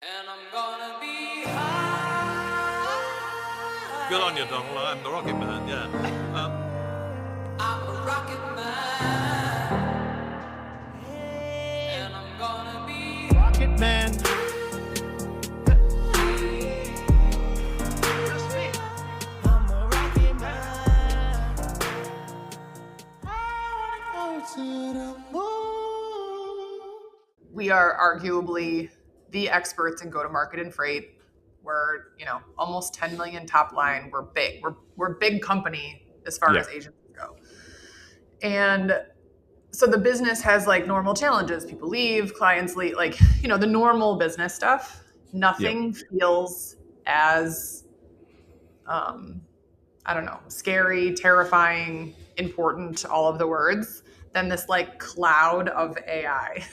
And I'm gonna be high. Good on you, Donald. I'm the Rocket Man, yeah. I'm a rocket man. And I'm gonna be Rocket Man. I'm a rocket man. I wanna go to the moon. We are arguably the experts in go-to-market and freight. We're, almost 10 million top line. We're big. We're a big company as far as agencies go. And so the business has like normal challenges. People leave, clients leave, the normal business stuff. Nothing feels as, scary, terrifying, important, all of the words, than this like cloud of AI.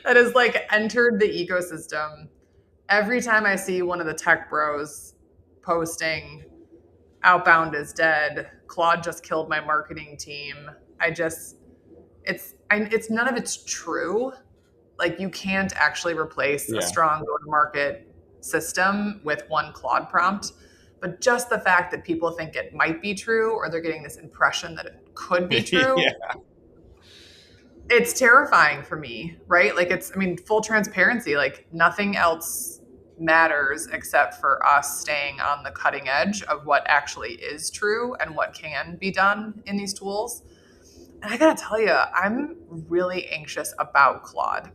That has entered the ecosystem. Every time I see one of the tech bros posting outbound is dead, Claude just killed my marketing team, it's none of it's true. Like, you can't actually replace a strong go-to-market system with one Claude prompt. But just the fact that people think it might be true, or they're getting this impression that it could be true, it's terrifying for me, right? Full transparency, nothing else matters except for us staying on the cutting edge of what actually is true and what can be done in these tools. And I gotta tell you, I'm really anxious about Claude.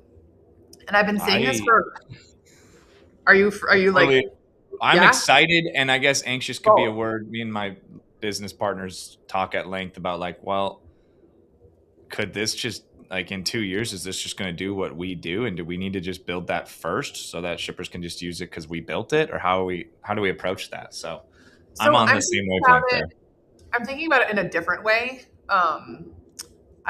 And I've been saying this for. Are you like? I'm excited, and I guess anxious could be a word. Me and my business partners talk at length about could this just in 2 years, is this just going to do what we do, and do we need to just build that first so that shippers can just use it because we built it, or how do we approach that? So I'm on the same wavelength there. I'm thinking about it in a different way. I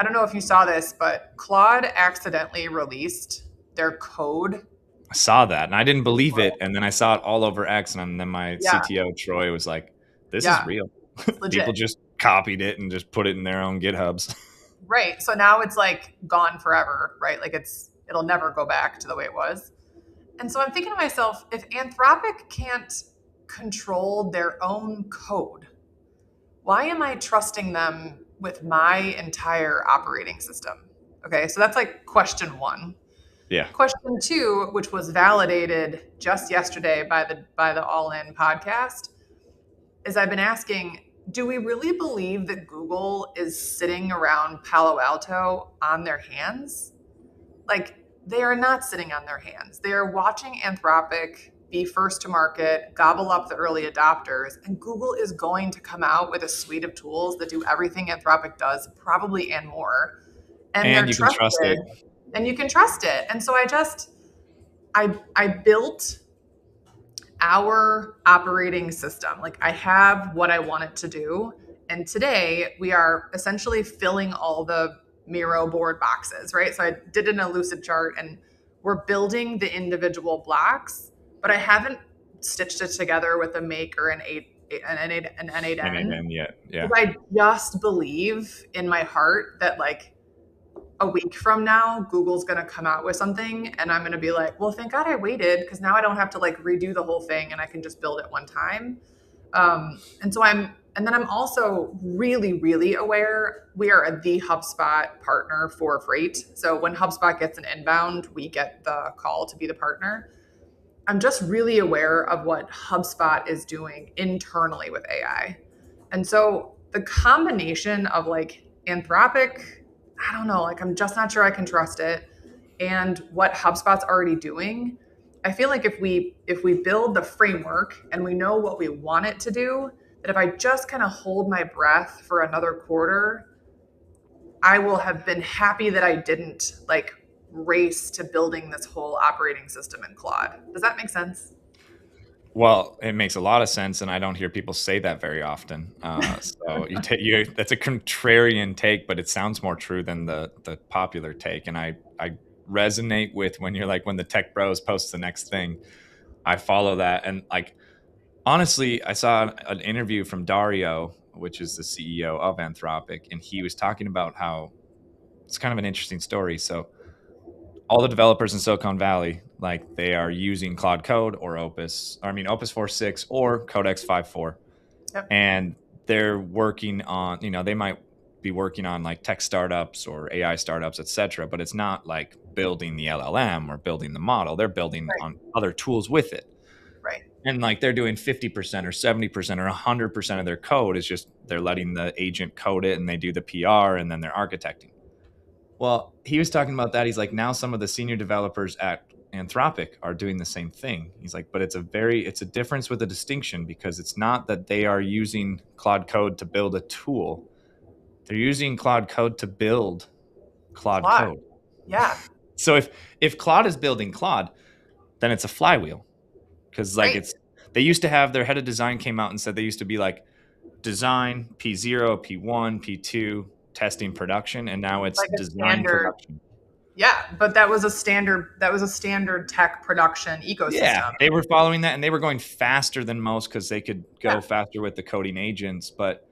don't know if you saw this, but Claude accidentally released their code. I saw that, and I didn't believe it, and then I saw it all over X, and then my CTO Troy was like, "This is real." People just copied it and just put it in their own GitHubs. Right. So now it's gone forever, right? It'll never go back to the way it was. And so I'm thinking to myself, if Anthropic can't control their own code, why am I trusting them with my entire operating system? Okay, so that's question one. Yeah. Question two, which was validated just yesterday by the All In podcast, is I've been asking, do we really believe that Google is sitting around Palo Alto on their hands? They are not sitting on their hands. They are watching Anthropic be first to market, gobble up the early adopters, and Google is going to come out with a suite of tools that do everything Anthropic does, probably and more. And you can trust it. And you can trust it. And so I built our operating system. I have what I want it to do. And today we are essentially filling all the Miro board boxes, right? So I did an elucid chart, and we're building the individual blocks, but I haven't stitched it together with a make or an N8N yet. Yeah. I just believe in my heart that a week from now, Google's going to come out with something, and I'm going to be like, well, thank God I waited, because now I don't have to redo the whole thing, and I can just build it one time. And then I'm also really, really aware we are the HubSpot partner for freight. So when HubSpot gets an inbound, we get the call to be the partner. I'm just really aware of what HubSpot is doing internally with AI. And so the combination of Anthropic, I don't know, I'm just not sure I can trust it, and what HubSpot's already doing, I feel like if we build the framework and we know what we want it to do, that if I just kind of hold my breath for another quarter, I will have been happy that I didn't race to building this whole operating system in Claude. Does that make sense? Well, it makes a lot of sense, and I don't hear people say that very often. So that's a contrarian take, but it sounds more true than the popular take. And I resonate with when you're when the tech bros post the next thing. I follow that, and honestly, I saw an interview from Dario, which is the CEO of Anthropic, and he was talking about how it's kind of an interesting story. So all the developers in Silicon Valley, like they are using Claude Code or Opus 4.6 or Codex 5.4. Yep. And they're working on, they might be working on like tech startups or AI startups, et cetera, but it's not like building the LLM or building the model. They're building Right. on other tools with it. Right. And like they're doing 50% or 70% or 100% of their code is just they're letting the agent code it and they do the PR and then they're architecting. Well, he was talking about that. He's like, now some of the senior developers at Anthropic are doing the same thing. He's like, but it's a difference with a distinction, because it's not that they are using Claude Code to build a tool. They're using Claude Code to build Claude Code. Yeah. So if Claude is building Claude, then it's a flywheel. Because like Right. they used to have, their head of design came out and said they used to be like design, P0, P1, P2, testing, production, and now it's Like a design, standard. production. Yeah, but that was a standard tech production ecosystem. Yeah, they were following that, and they were going faster than most because they could go Yeah. faster with the coding agents. But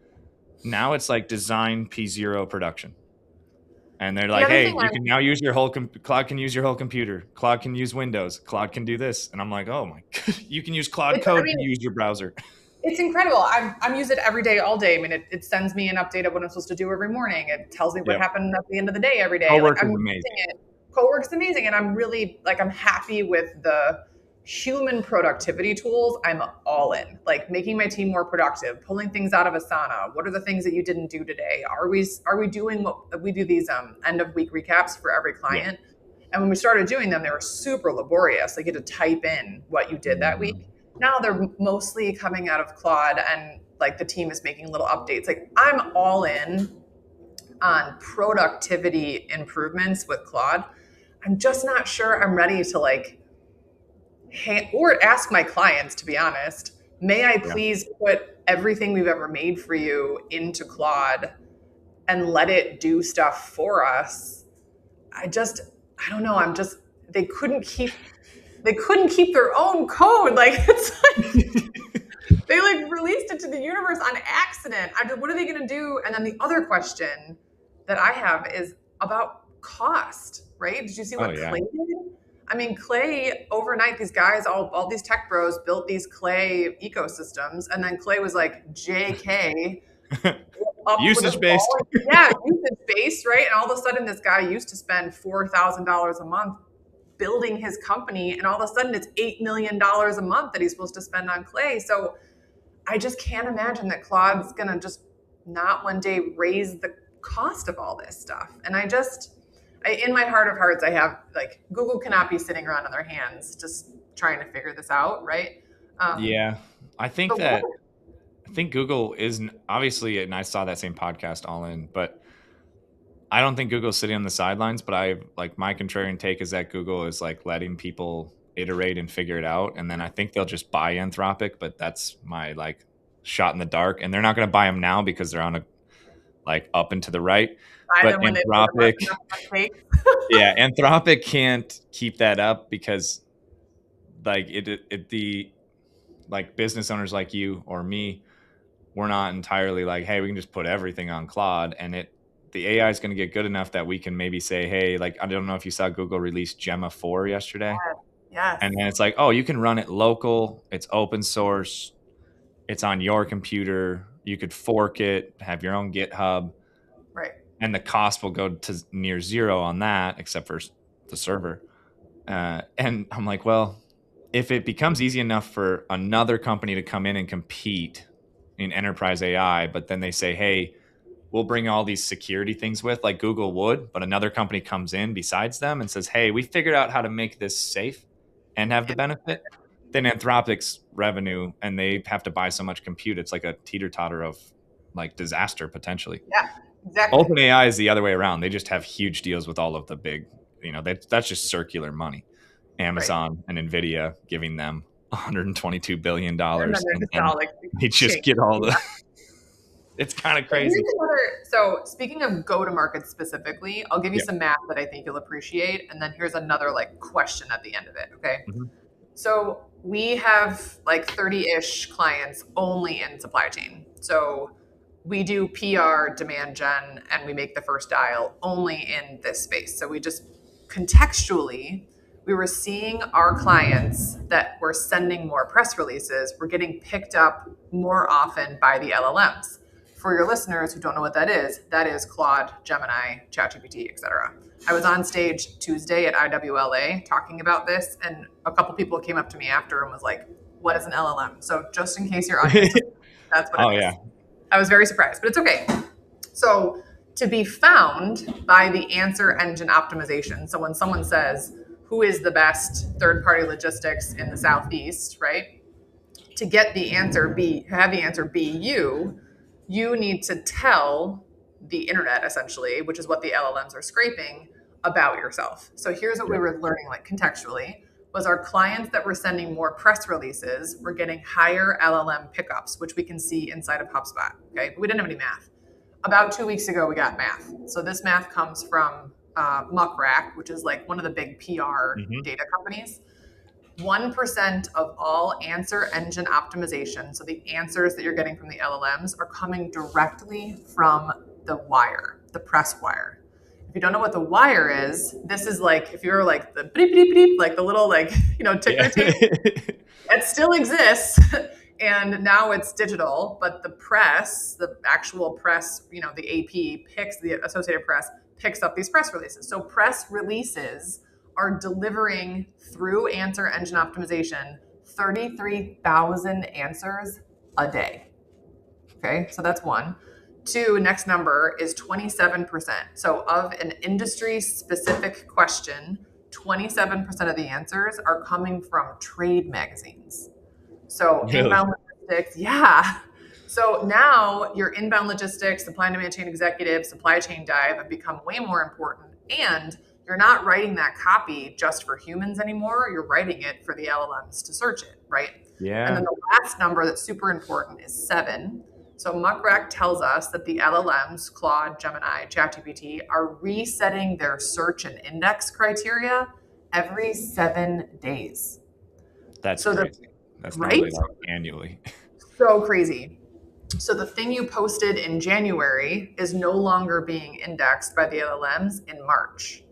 now it's like design, P0, production. And they're like, other hey, thing you can now use your whole Claude can use your whole computer. Claude can use Windows. Claude can do this. And I'm like, oh my God, you can use Claude Code to use your browser. It's incredible. I'm using it every day, all day. I mean, it sends me an update of what I'm supposed to do every morning. It tells me what Yep. happened at the end of the day every day. Cowork I'm is amazing. using it. Cowork's amazing, and I'm really I'm happy with the human productivity tools. I'm all in. Like making my team more productive, pulling things out of Asana. What are the things that you didn't do today? Are we doing what we do, these end of week recaps for every client? Yeah. And when we started doing them, they were super laborious. Like you had to type in what you did that week. Now they're mostly coming out of Claude, and like the team is making little updates. Like I'm all in on productivity improvements with Claude. I'm just not sure I'm ready to or ask my clients, to be honest, may I please put everything we've ever made for you into Claude and let it do stuff for us? I don't know. They couldn't keep their own code. Like it's like they released it to the universe on accident. What are they going to do? And then the other question that I have is about cost, right? Did you see what Clay did? I mean, Clay, overnight, these guys, all these tech bros built these Clay ecosystems. And then Clay was like, JK. Usage-based. Yeah, usage-based, right? And all of a sudden, this guy used to spend $4,000 a month building his company. And all of a sudden, it's $8 million a month that he's supposed to spend on Clay. So I just can't imagine that Claude's going to just not one day raise the cost of all this stuff. And in my heart of hearts, I have Google cannot be sitting around on their hands just trying to figure this out, right? Yeah, I think Google is obviously, and I saw that same podcast all in, but I don't think Google's sitting on the sidelines. But my contrarian take is that Google is letting people iterate and figure it out, and then I think they'll just buy Anthropic. But that's my shot in the dark, and they're not going to buy them now because they're on a up and to the right. But Anthropic, yeah, Anthropic can't keep that up because the business owners like you or me, we're not entirely hey, we can just put everything on Claude, and the AI is going to get good enough that we can maybe say, hey, I don't know if you saw Google release Gemma 4 yesterday. Yes. And then it's oh, you can run it local, it's open source, it's on your computer, you could fork it, have your own GitHub. Right. And the cost will go to near zero on that, except for the server. And I'm well, if it becomes easy enough for another company to come in and compete in enterprise AI, but then they say, hey, we'll bring all these security things with, like Google would, but another company comes in besides them and says, hey, we figured out how to make this safe and have the benefit, then Anthropic's revenue, and they have to buy so much compute, it's like a teeter-totter of disaster potentially. Yeah. Exactly. OpenAI is the other way around. They just have huge deals with all of the big, that's just circular money. Amazon and NVIDIA giving them $122 billion. And they just get all the, it's kind of crazy. So speaking of go-to-market specifically, I'll give you some math that I think you'll appreciate. And then here's another question at the end of it. Okay. Mm-hmm. So we have 30-ish clients only in supply chain. So we do PR, demand gen, and we make the first dial only in this space. So we just contextually, we were seeing our clients that were sending more press releases were getting picked up more often by the LLMs. For your listeners who don't know what that is Claude, Gemini, ChatGPT, etc. I was on stage Tuesday at IWLA talking about this, and a couple people came up to me after and was like, "What is an LLM?" So just in case your audience, that's what Oh it is. yeah. I was very surprised, but it's okay. So to be found by the answer engine optimization. So when someone says, who is the best third-party logistics in the Southeast, right? To get the answer be, have the answer be you need to tell the internet essentially, which is what the LLMs are scraping, about yourself. So here's what we were learning, like contextually, was our clients that were sending more press releases were getting higher LLM pickups, which we can see inside of HubSpot. Okay, but we didn't have any math. About 2 weeks ago, we got math. So this math comes from Muckrack, which is like one of the big PR data companies. 1% of all answer engine optimization, so the answers that you're getting from the LLMs, are coming directly from the wire, the press wire. If you don't know what the wire is, this is like if you're like the bleep bleep bleep, like the little like ticker tape. It still exists, and now it's digital. But the press, the actual press, the AP picks the Associated Press picks up these press releases. So press releases are delivering through answer engine optimization 33,000 answers a day. Okay, so that's one. Two, next number is 27%. So of an industry specific question, 27% of the answers are coming from trade magazines. So Really? inbound logistics, yeah. So now your inbound logistics, supply and demand chain executive, supply chain dive have become way more important. And you're not writing that copy just for humans anymore. You're writing it for the LLMs to search it, right? Yeah. And then the last number that's super important is 7. So Muckrack tells us that the LLMs, Claude, Gemini, ChatGPT, are resetting their search and index criteria every 7 days. That's so crazy. That's right? normally like annually. So crazy. So the thing you posted in January is no longer being indexed by the LLMs in March.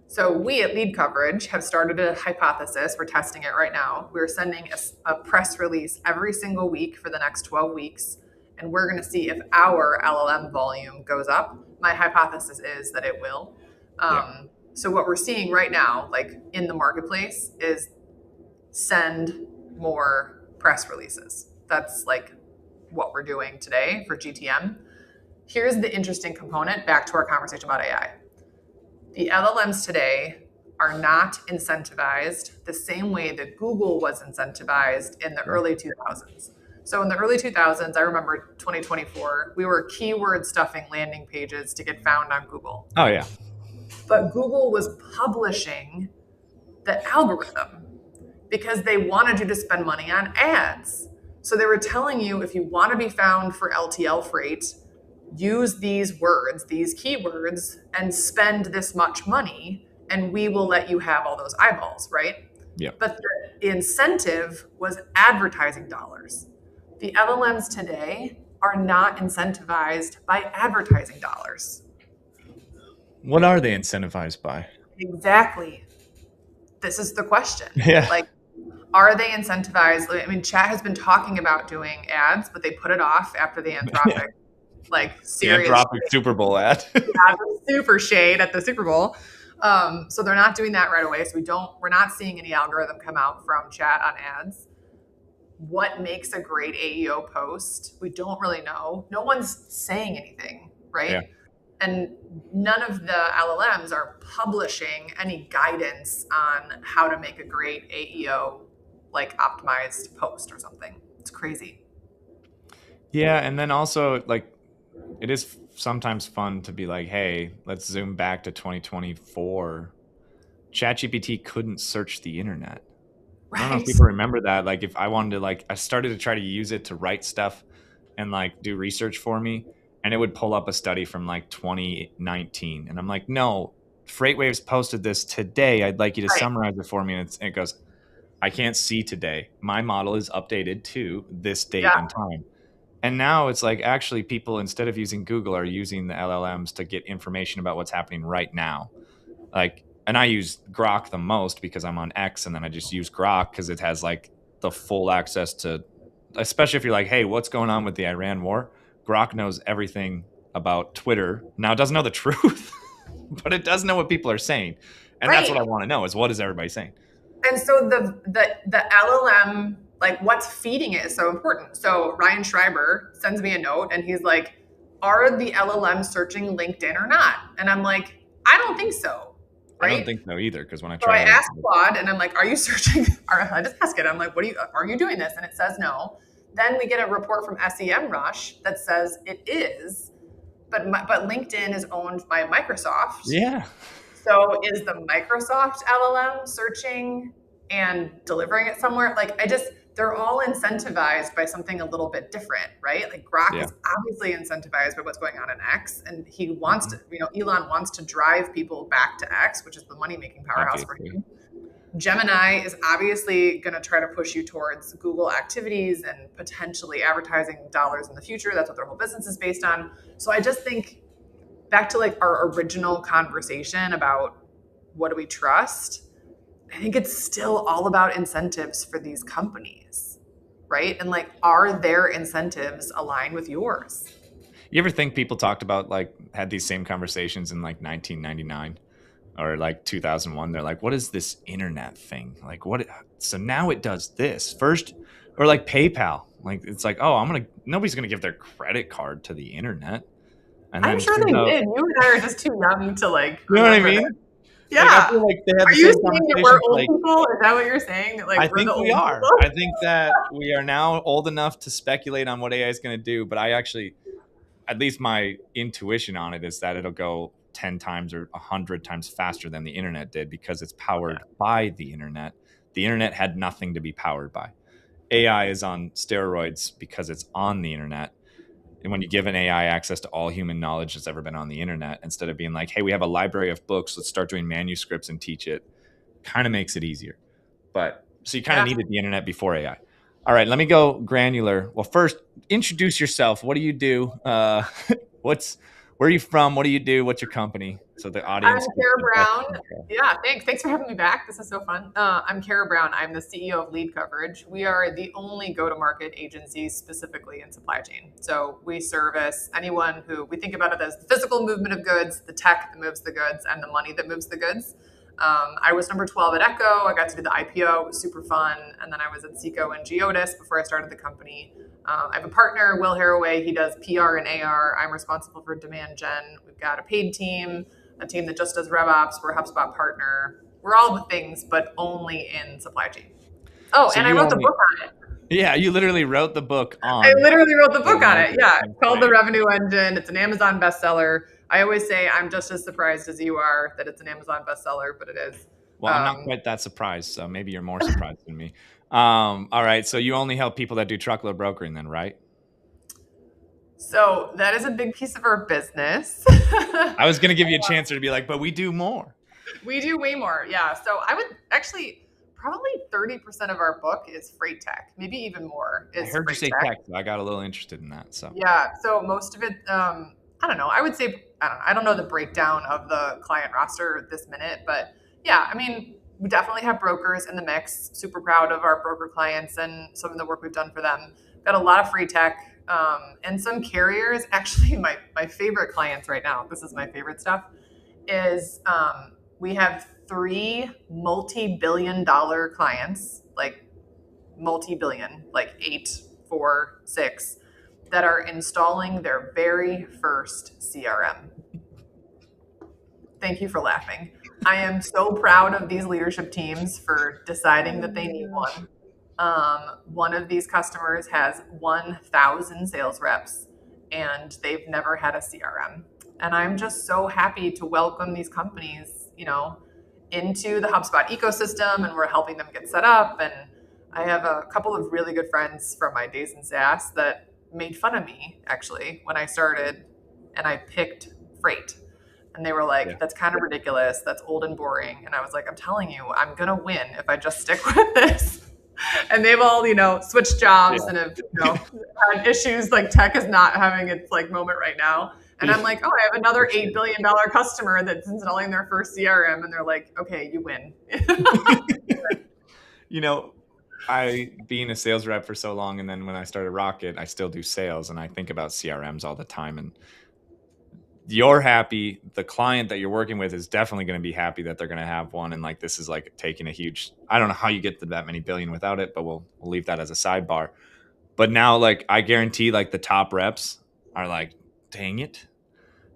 So we at LeadCoverage have started a hypothesis. We're testing it right now. We're sending a press release every single week for the next 12 weeks. And we're going to see if our LLM volume goes up. My hypothesis is that it will. So what we're seeing right now, like in the marketplace, is send more press releases. That's like what we're doing today for GTM. Here's the interesting component back to our conversation about AI. The LLMs today are not incentivized the same way that Google was incentivized in the early 2000s. So in the early 2000s, I remember 2024, we were keyword stuffing landing pages to get found on Google. Oh yeah. But Google was publishing the algorithm because they wanted you to spend money on ads. So they were telling you, if you want to be found for LTL freight, use these words, these keywords, and spend this much money, and we will let you have all those eyeballs, right? Yeah. But the incentive was advertising dollars. The LLMs today are not incentivized by advertising dollars. What are they incentivized by? Exactly. This is the question. Yeah. Like, are they incentivized? I mean, Chat has been talking about doing ads, but they put it off after the Anthropic, serious Anthropic Super Bowl ad. super shade at the Super Bowl. So they're not doing that right away. So we're not seeing any algorithm come out from Chat on ads. What makes a great AEO post? We don't really know. No one's saying anything, right? Yeah. And none of the LLMs are publishing any guidance on how to make a great AEO, like optimized post or something. It's crazy. Yeah, and then also like it is sometimes fun to be like, hey, let's zoom back to 2024. ChatGPT couldn't search the internet. Right. I don't know if people remember that. Like if I wanted to I started to try to use it to write stuff and like do research for me, and it would pull up a study from like 2019. And I'm like, no, FreightWaves posted this today. I'd like you to summarize it for me. And it goes, I can't see today. My model is updated to this date and time. And now it's like actually people, instead of using Google, are using the LLMs to get information about what's happening right now. Like and I use Grok the most because I'm on X, and then I just use Grok because it has like the full access to, especially if you're like, hey, what's going on with the Iran war? Grok knows everything about Twitter. Now, it doesn't know the truth, but it does know what people are saying. And that's what I want to know is, what is everybody saying? And so the LLM, like what's feeding it is so important. So Ryan Schreiber sends me a note and he's like, are the LLMs searching LinkedIn or not? And I'm like, I don't think so. Right? I don't think so either, because when I So try, I asked Claude, and I'm like, "Are you searching?" Or I just ask it. I'm like, are you doing this?" And it says no. Then we get a report from SEMrush that says it is, but LinkedIn is owned by Microsoft. Yeah. So is the Microsoft LLM searching and delivering it somewhere? Like, they're all incentivized by something a little bit different, right? Like Grok is obviously incentivized by what's going on in X, and he wants to, Elon wants to drive people back to X, which is the money-making powerhouse for him. Gemini is obviously going to try to push you towards Google activities and potentially advertising dollars in the future. That's what their whole business is based on. So I just think back to like our original conversation about what do we trust? I think it's still all about incentives for these companies, right? And like, are their incentives aligned with yours? You ever think people talked about, like, had these same conversations in like 1999 or like 2001? They're like, what is this internet thing? Like, what? So now it does this first, or like PayPal. Like, it's like, oh, nobody's going to give their credit card to the internet. And I'm sure they did. You and I are just too young to like. You know what I mean? That. Yeah. Like, I feel like they have are you saying that we're old people? Is that what you're saying? That, like, I think we are. I think that we are now old enough to speculate on what AI is going to do. But I actually, at least my intuition on it is that it'll go 10 times or 100 times faster than the internet did, because it's powered by the internet. The internet had nothing to be powered by. AI is on steroids because it's on the internet. And when you give an AI access to all human knowledge that's ever been on the internet, instead of being like, hey, we have a library of books, let's start doing manuscripts and teach it, kind of makes it easier. But so you kind of needed the internet before AI. All right, let me go granular. Well, first, introduce yourself. What do you do? Where are you from? What do you do? What's your company? So the audience. I'm Kara Brown. Yeah, thanks for having me back. This is so fun. I'm Kara Brown. I'm the CEO of LeadCoverage. We are the only go-to-market agency specifically in supply chain. So we service anyone who, we think about it as the physical movement of goods, the tech that moves the goods, and the money that moves the goods. I was number 12 at Echo. I got to do the IPO. It was super fun. And then I was at Seco and Geodis before I started the company. I have a partner, Will Haraway. He does PR and AR. I'm responsible for demand gen. We've got a paid team, a team that just does RevOps. We're a HubSpot partner. We're all the things, but only in supply chain. Oh, so and I wrote the book on it. Yeah, you literally wrote the book on. I literally wrote the book on it. Yeah, it's called The Revenue Engine. It's an Amazon bestseller. I always say I'm just as surprised as you are that it's an Amazon bestseller, but it is. Well, I'm not quite that surprised, so maybe you're more surprised than me. All right, so you only help people that do truckload brokering then, right? So that is a big piece of our business. I was going to give you a chance to be like, but we do more. We do way more, yeah. So I would actually, probably 30% of our book is freight tech, maybe even more. I heard you say tech, so I got a little interested in that. So yeah, so most of it, I don't know. I would say, I don't know the breakdown of the client roster this minute, but yeah, I mean, we definitely have brokers in the mix. Super proud of our broker clients and some of the work we've done for them. Got a lot of free tech and some carriers. Actually, my favorite clients right now, this is my favorite stuff, is we have 3 multi-billion-dollar clients, like multi-billion, like 8, 4, 6, that are installing their very first CRM. Thank you for laughing. I am so proud of these leadership teams for deciding that they need one. One of these customers has 1,000 sales reps and they've never had a CRM. And I'm just so happy to welcome these companies, into the HubSpot ecosystem, and we're helping them get set up. And I have a couple of really good friends from my days in SaaS that made fun of me actually when I started and I picked freight. And they were like, that's kind of ridiculous. That's old and boring. And I was like, I'm telling you, I'm going to win if I just stick with this. And they've all, switched jobs and have, had issues. Like tech is not having its like moment right now. And I'm like, oh, I have another $8 billion customer that's installing their first CRM. And they're like, okay, you win. You know, I being a sales rep for so long, and then when I started Rocket, I still do sales, and I think about CRMs all the time. And you're happy, the client that you're working with is definitely going to be happy that they're going to have one. And like, this is like taking a huge, I don't know how you get to that many billion without it, but we'll leave that as a sidebar. But now, like, I guarantee like the top reps are like, dang it,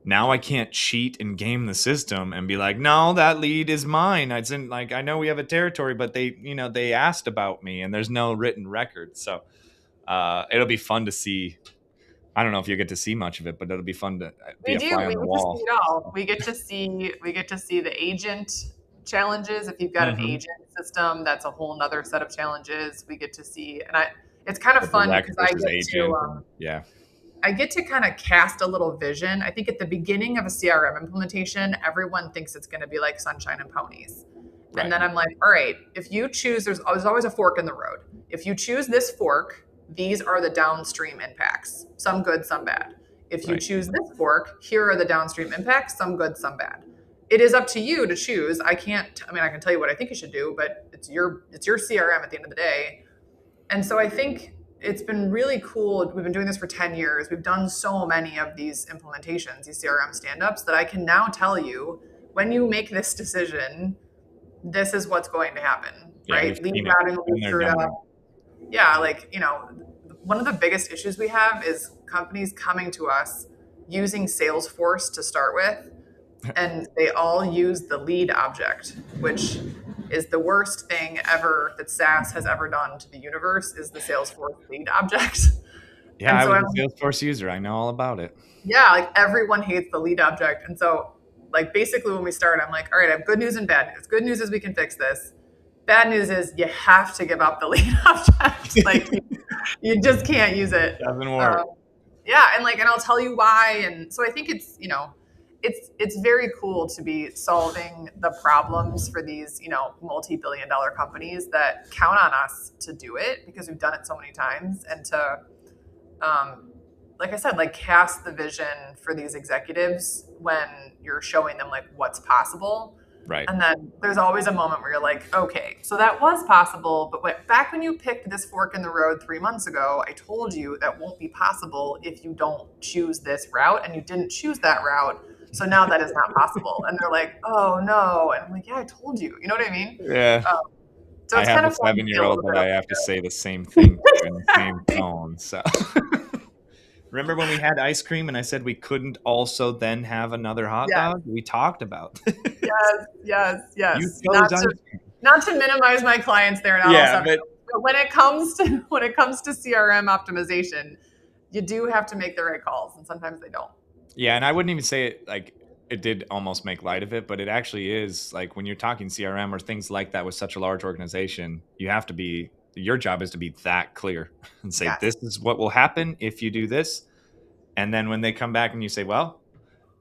now I can't cheat and game the system and be like, no, that lead is mine. It's in, like, I know we have a territory, but they asked about me and there's no written record. So it'll be fun to see. I don't know if you get to see much of it, but it'll be fun to be We a do. fly We on the get to see wall. it all. We get to see the agent challenges. If you've got an Mhm. agent system, that's a whole nother set of challenges. We get to see, and it's kind of The fun direct because versus agent. Yeah. I get to kind of cast a little vision. I think at the beginning of a CRM implementation, everyone thinks it's going to be like sunshine and ponies. Right. And then I'm like, all right, if you choose, there's always a fork in the road. If you choose this fork, these are the downstream impacts, some good, some bad. If you Right. choose this fork, here are the downstream impacts, some good, some bad. It is up to you to choose. I can tell you what I think you should do, but it's your CRM at the end of the day. And so I think it's been really cool. We've been doing this for 10 years. We've done so many of these implementations, these CRM stand-ups, that I can now tell you, when you make this decision, this is what's going to happen, Yeah, right? we've Lead seen it. routing will Been be there, screwed done up. Yeah, one of the biggest issues we have is companies coming to us using Salesforce to start with, and they all use the lead object, which is the worst thing ever that SaaS has ever done to the universe, is the Salesforce lead object. Yeah, And I so was I'm a Salesforce user. I know all about it. yeah, like everyone hates the lead object. And so like basically when we start, I'm like, all right, I have good news and bad news. Good news is we can fix this. Bad news is you have to give up the lead object. Like you just can't use it. Doesn't work. Yeah, and I'll tell you why. And so I think it's very cool to be solving the problems for these multi-billion-dollar companies that count on us to do it because we've done it so many times, and to like I said, like cast the vision for these executives when you're showing them like what's possible. Right. And then there's always a moment where you're like, okay, so that was possible, but back when you picked this fork in the road 3 months ago, I told you that won't be possible if you don't choose this route, and you didn't choose that route. So now that is not possible. And they're like, oh no. And I'm like, yeah, I told you. You know what I mean? Yeah. So I it's have kind a of fun to be a 7-year-old little that bit I up have to there. say the same thing to in the same tone. So remember when we had ice cream and I said we couldn't also then have another hot Yes, dog? We talked about. You yes. chose ice cream. Not to minimize my clients, they're not all Yeah, seven. but But when it comes to CRM optimization, you do have to make the right calls, and sometimes they don't. yeah, and I wouldn't even say it like it did almost make light of it, but it actually is like when you're talking CRM or things like that with such a large organization, you have to be, your job is to be that clear and say, Yes. this is what will happen if you do this. And then when they come back and you say, well,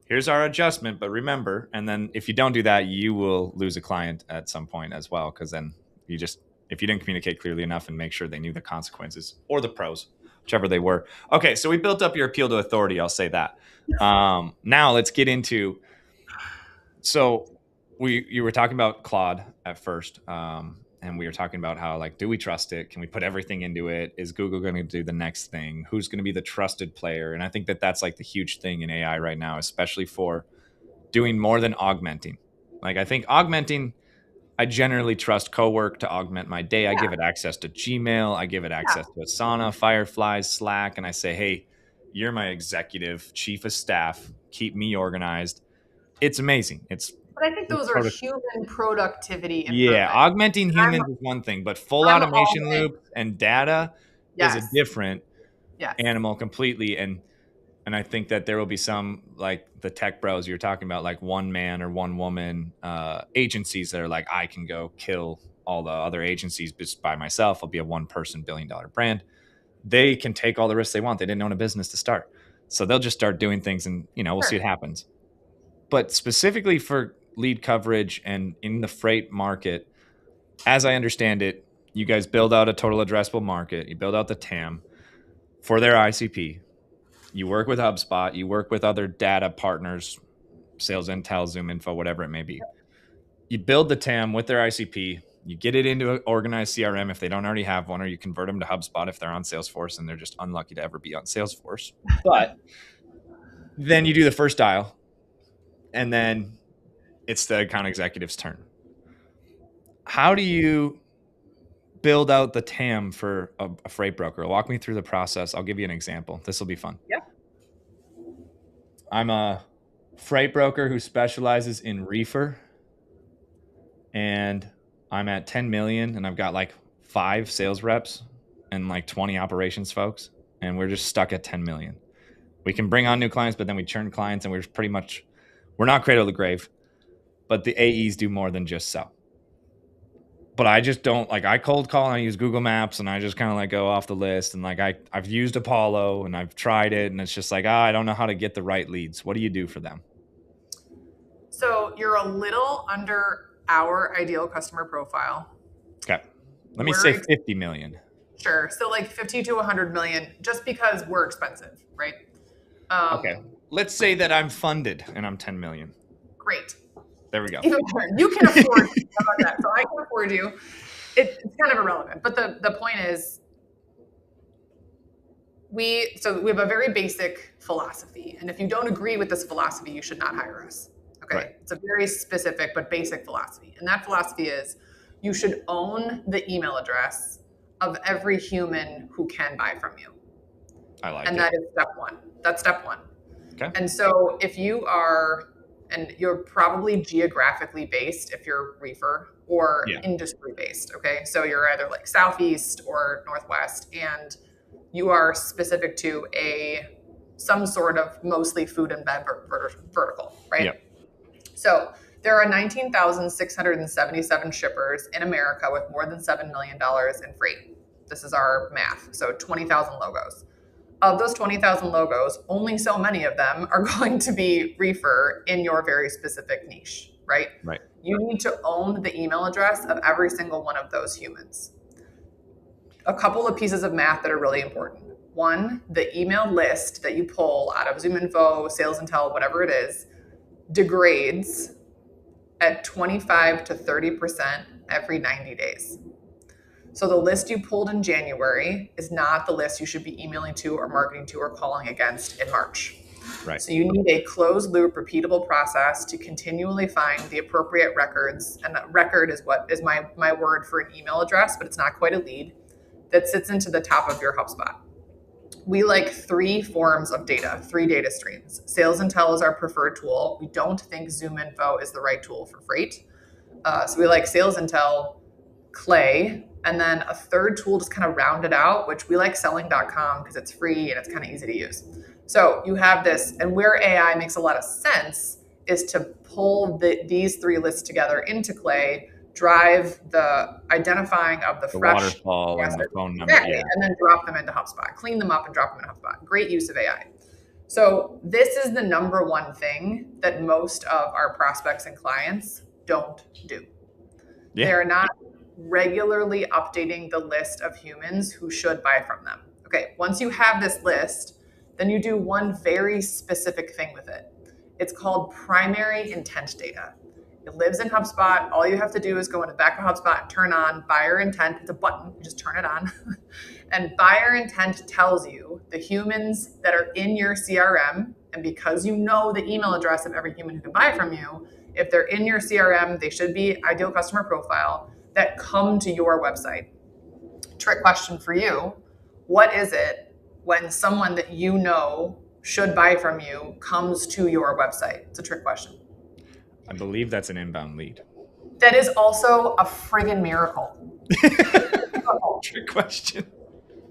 here's our adjustment, but remember, and then if you don't do that, you will lose a client at some point as well. Cause then if you didn't communicate clearly enough and make sure they knew the consequences or the pros, whichever they were. Okay. So we built up your appeal to authority. I'll say that. Now let's get into, so you were talking about Claude at first. And we were talking about how, like, do we trust it? Can we put everything into it? Is Google going to do the next thing? Who's going to be the trusted player? And I think that that's like the huge thing in AI right now, especially for doing more than augmenting. Like, I think augmenting, I generally trust Cowork to augment my day. I give it access to Gmail. I give it access to Asana, Firefly, Slack. And I say, hey, you're my executive chief of staff. Keep me organized. It's amazing. But I think those are human productivity improvements. Yeah, augmenting humans is one thing, but full automation loop and data is a different animal completely. And I think that there will be some, like the tech bros you're talking about, like one man or one woman agencies that are like, I can go kill all the other agencies just by myself. I'll be a one-person billion-dollar brand. They can take all the risks they want. They didn't own a business to start. So they'll just start doing things and, we'll see what happens. But specifically for LeadCoverage and in the freight market, as I understand it, you guys build out a total addressable market. You build out the TAM for their ICP. You work with HubSpot, you work with other data partners, Sales Intel, Zoom Info, whatever it may be. You build the TAM with their ICP, you get it into an organized CRM if they don't already have one, or you convert them to HubSpot if they're on Salesforce and they're just unlucky to ever be on Salesforce. But then you do the first dial, and then it's the account executive's turn. How do you build out the TAM for a freight broker? Walk me through the process. I'll give you an example. This will be fun. Yeah. I'm a freight broker who specializes in reefer, and I'm at 10 million, and I've got like 5 sales reps and like 20 operations folks, and we're just stuck at 10 million. We can bring on new clients, but then we churn clients, and we're not cradle to grave, but the AEs do more than just sell. But I just don't, like, I cold call and I use Google Maps, and I just kind of like go off the list, and like I've used Apollo and I've tried it, and it's just like, I don't know how to get the right leads. What do you do for them? So you're a little under our ideal customer profile. Okay. Let me say 50 million. Sure. So like 50 to 100 million, just because we're expensive, right? Okay. Let's say that I'm funded and I'm 10 million. Great. There we go. Even better. You can afford how about that? So I can afford you. It's kind of irrelevant. But the point is, we have a very basic philosophy. And if you don't agree with this philosophy, you should not hire us. Okay. Right. It's a very specific but basic philosophy. And that philosophy is you should own the email address of every human who can buy from you. I like and it. that is step one. That's step one. Okay. And so if you are, and you're probably geographically based if you're reefer, or industry based. Okay. So you're either like Southeast or Northwest, and you are specific to some sort of mostly food and beverage vertical, right? Yep. So there are 19,677 shippers in America with more than $7 million in freight. This is our math. So 20,000 logos. Of those 20,000 logos, only so many of them are going to be reefer in your very specific niche, right? Right. You need to own the email address of every single one of those humans. A couple of pieces of math that are really important. One, the email list that you pull out of ZoomInfo, Sales Intel, whatever it is, degrades at 25 to 30% every 90 days. So the list you pulled in January is not the list you should be emailing to or marketing to or calling against in March. Right. So you need a closed loop, repeatable process to continually find the appropriate records. And a record is what is my word for an email address, but it's not quite a lead, that sits into the top of your HubSpot. We like 3 forms of data, 3 data streams. Sales Intel is our preferred tool. We don't think ZoomInfo is the right tool for freight. So we like Sales Intel, Clay, and then a third tool just kind of round it out, which we like selling.com because it's free and it's kind of easy to use. So you have this, and where AI makes a lot of sense is to pull these 3 lists together into Clay, drive the identifying of the fresh waterfall and the phone number, exactly, and then drop them into HubSpot, clean them up and drop them into HubSpot. Great use of AI. So this is the number one thing that most of our prospects and clients don't do. Yeah. They're not regularly updating the list of humans who should buy from them. Okay, once you have this list, then you do one very specific thing with it. It's called primary intent data. It lives in HubSpot. All you have to do is go into the back of HubSpot and turn on buyer intent. It's a button. You just turn it on. And buyer intent tells you the humans that are in your CRM. And because you know the email address of every human who can buy from you, if they're in your CRM, they should be ideal customer profile that come to your website. Trick question for you. What is it when someone that you know should buy from you comes to your website? It's a trick question. I believe that's an inbound lead. That is also a friggin' miracle. Trick question.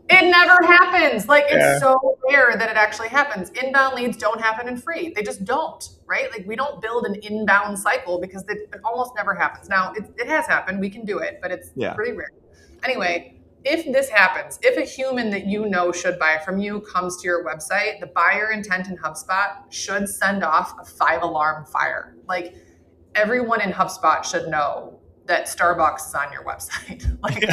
It never happens. Like, it's so rare that it actually happens. Inbound leads don't happen in free. They just don't, right? Like, we don't build an inbound cycle because it almost never happens. Now, it has happened. We can do it, but it's pretty rare. Anyway, if this happens, if a human that you know should buy from you comes to your website, the buyer intent in HubSpot should send off a 5-alarm fire. Like, everyone in HubSpot should know that Starbucks is on your website. Like,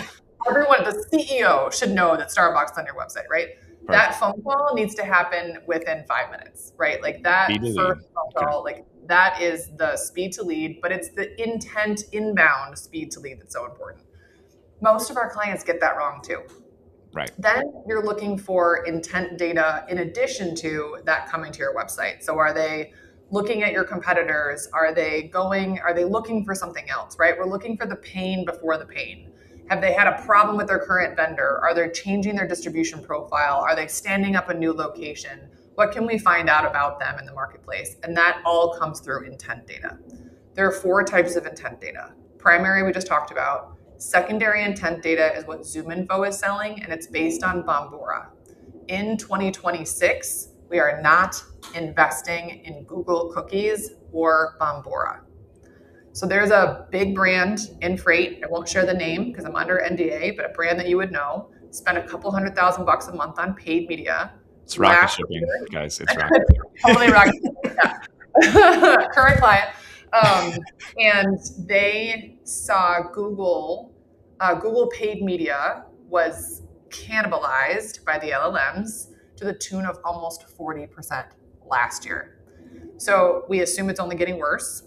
everyone, the CEO should know that Starbucks is on your website, right? that phone call needs to happen within 5 minutes, right? Like that Speed to first lead. phone call, like that is the speed to lead, but it's the intent inbound speed to lead that's so important. Most of our clients get that wrong too. Right. Then you're looking for intent data in addition to that coming to your website. So are they looking at your competitors? Are they looking for something else, right? We're looking for the pain before the pain. Have they had a problem with their current vendor? Are they changing their distribution profile? Are they standing up a new location? What can we find out about them in the marketplace? And that all comes through intent data. There are 4 types of intent data. Primary, we just talked about. Secondary intent data is what ZoomInfo is selling, and it's based on Bombora. In 2026, we are not investing in Google cookies or Bombora. So there's a big brand in freight. I won't share the name because I'm under NDA, but a brand that you would know, spent a couple $100,000 a month on paid media. It's rocket shipping, guys. It's rocket totally rocket shipping. Yeah. Current client. And they saw Google paid media was cannibalized by the LLMs to the tune of almost 40% last year. So we assume it's only getting worse.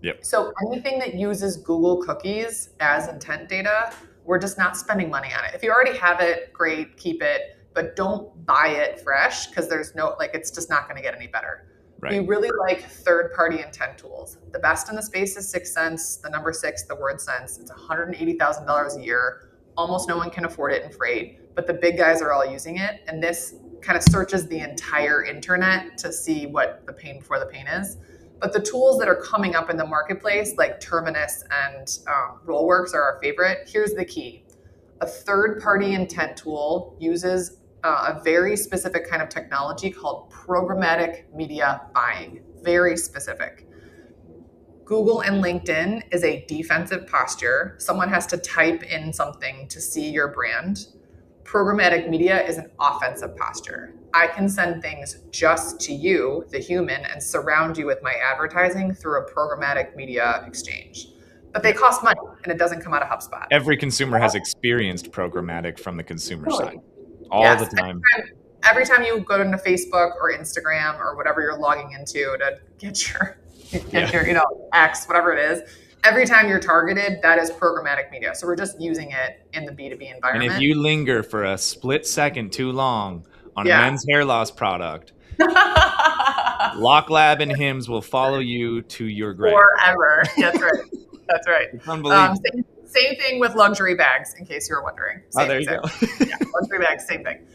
Yep. So anything that uses Google cookies as intent data, we're just not spending money on it. If you already have it, great, keep it, but don't buy it fresh because there's no, like, it's just not going to get any better. Right. We really like third-party intent tools. The best in the space is 6 Sense, the number 6, the word sense. It's $180,000 a year. Almost no one can afford it in freight, but the big guys are all using it. And this kind of searches the entire internet to see what the pain before the pain is. But the tools that are coming up in the marketplace, like Terminus and Rollworks, are our favorite. Here's the key. A third-party intent tool uses a very specific kind of technology called programmatic media buying. Very specific. Google and LinkedIn is a defensive posture. Someone has to type in something to see your brand. Programmatic media is an offensive posture. I can send things just to you, the human, and surround you with my advertising through a programmatic media exchange. But they cost money, and it doesn't come out of HubSpot. Every consumer has experienced programmatic from the consumer side all the time. Every time you go into Facebook or Instagram or whatever you're logging into to get your X, whatever it is, every time you're targeted, that is programmatic media. So we're just using it in the B2B environment. And if you linger for a split second too long on a men's hair loss product, Lock Lab and Hims will follow you to your grave. Forever. That's right. That's right. It's unbelievable. Same thing with luxury bags, in case you were wondering. There you go. Yeah, luxury bags, same thing.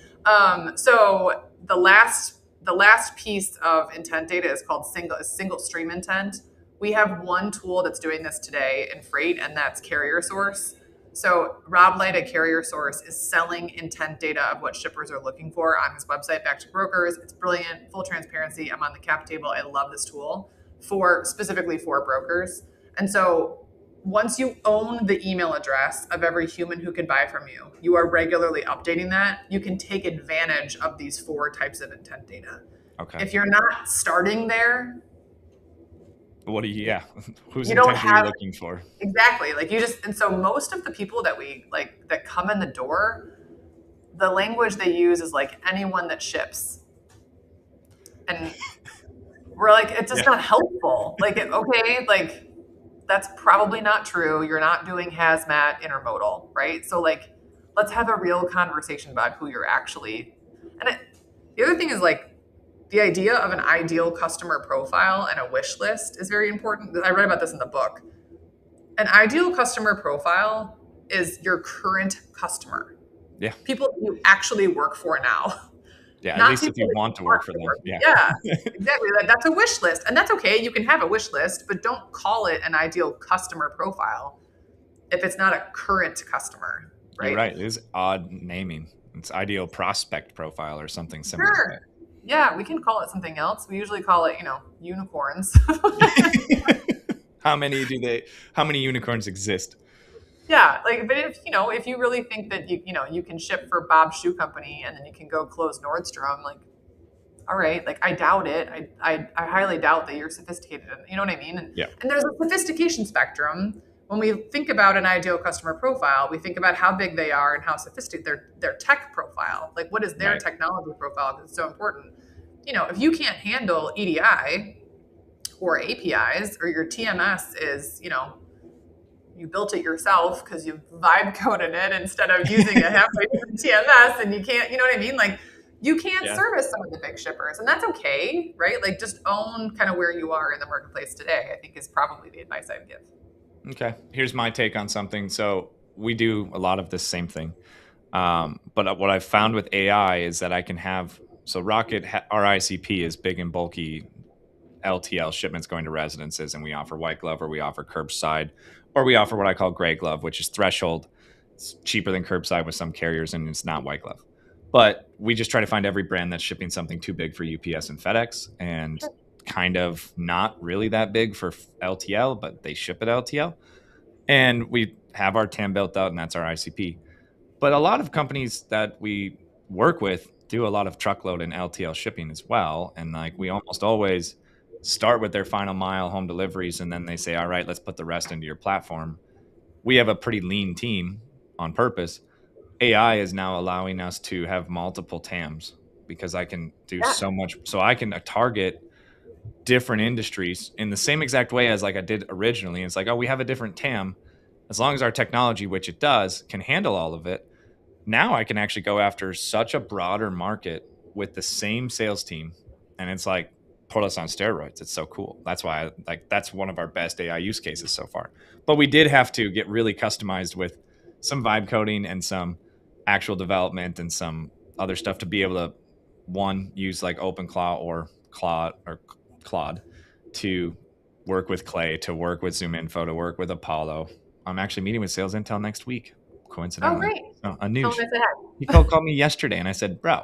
So the last piece of intent data is called single stream intent. We have one tool that's doing this today in freight, and that's Carrier Source. So Rob Light at Carrier Source is selling intent data of what shippers are looking for on his website back to brokers. It's brilliant, full transparency. I'm on the cap table. I love this tool specifically for brokers. And so once you own the email address of every human who can buy from you, you are regularly updating that. You can take advantage of these 4 types of intent data. Okay. If you're not starting there, whose intent are you looking for? Exactly. And so most of the people that that come in the door, the language they use is like anyone that ships. And we're like, it's just not helpful. That's probably not true. You're not doing hazmat intermodal, right? So let's have a real conversation about who you're actually. And the other thing is the idea of an ideal customer profile and a wish list is very important. I read about this in the book. An ideal customer profile is your current customer. Yeah. People you actually work for now. Yeah, at least if you want to work for them. Yeah, exactly. That's a wish list. And that's okay. You can have a wish list, but don't call it an ideal customer profile if it's not a current customer, right? You're right. It is odd naming. It's ideal prospect profile or something similar. Sure. Yeah, we can call it something else. We usually call it, unicorns. How many unicorns exist? Yeah, but if you really think that you can ship for Bob's Shoe Company and then you can go close Nordstrom, all right, I doubt it. I highly doubt that you're sophisticated. You know what I mean? And there's a sophistication spectrum, when we think about an ideal customer profile, we think about how big they are and how sophisticated their tech profile. Like, what is their Right. technology profile? Because it's so important. If you can't handle EDI or APIs, or your TMS is, you built it yourself because you vibe coded it instead of using a halfway through TMS, and you can't, you know what I mean? Like, you can't Yeah. service some of the big shippers, and that's okay, right? Like, just own kind of where you are in the marketplace today, I think, is probably the advice I'd give. Okay. Here's my take on something. So we do a lot of this same thing. But what I've found with AI is that I can have, so our ICP is big and bulky LTL shipments going to residences, and we offer white glove, or we offer curbside, or we offer what I call gray glove, which is threshold. It's cheaper than curbside with some carriers, and it's not white glove. But we just try to find every brand that's shipping something too big for UPS and FedEx, and kind of not really that big for LTL, but they ship at LTL. And we have our TAM built out, and that's our ICP. But a lot of companies that we work with do a lot of truckload and LTL shipping as well. And like, we almost always start with their final mile home deliveries, and then they say, all right, let's put the rest into your platform. We have a pretty lean team on purpose. AI is now allowing us to have multiple TAMs because I can do so much. So I can target different industries in the same exact way as like I did originally. It's like, oh, we have a different TAM. As long as our technology, which it does, can handle all of it, now I can actually go after such a broader market with the same sales team. And it's like, put us on steroids. It's so cool. That's why that's one of our best AI use cases so far. But we did have to get really customized with some vibe coding and some actual development and some other stuff to be able to, one, use like OpenClaw or Claude to work with Clay, to work with ZoomInfo, to work with Apollo. I'm actually meeting with Sales Intel next week, Oh, coincidentally. great. So, Tell Anush, them I said hi. he called me yesterday, and I said, bro,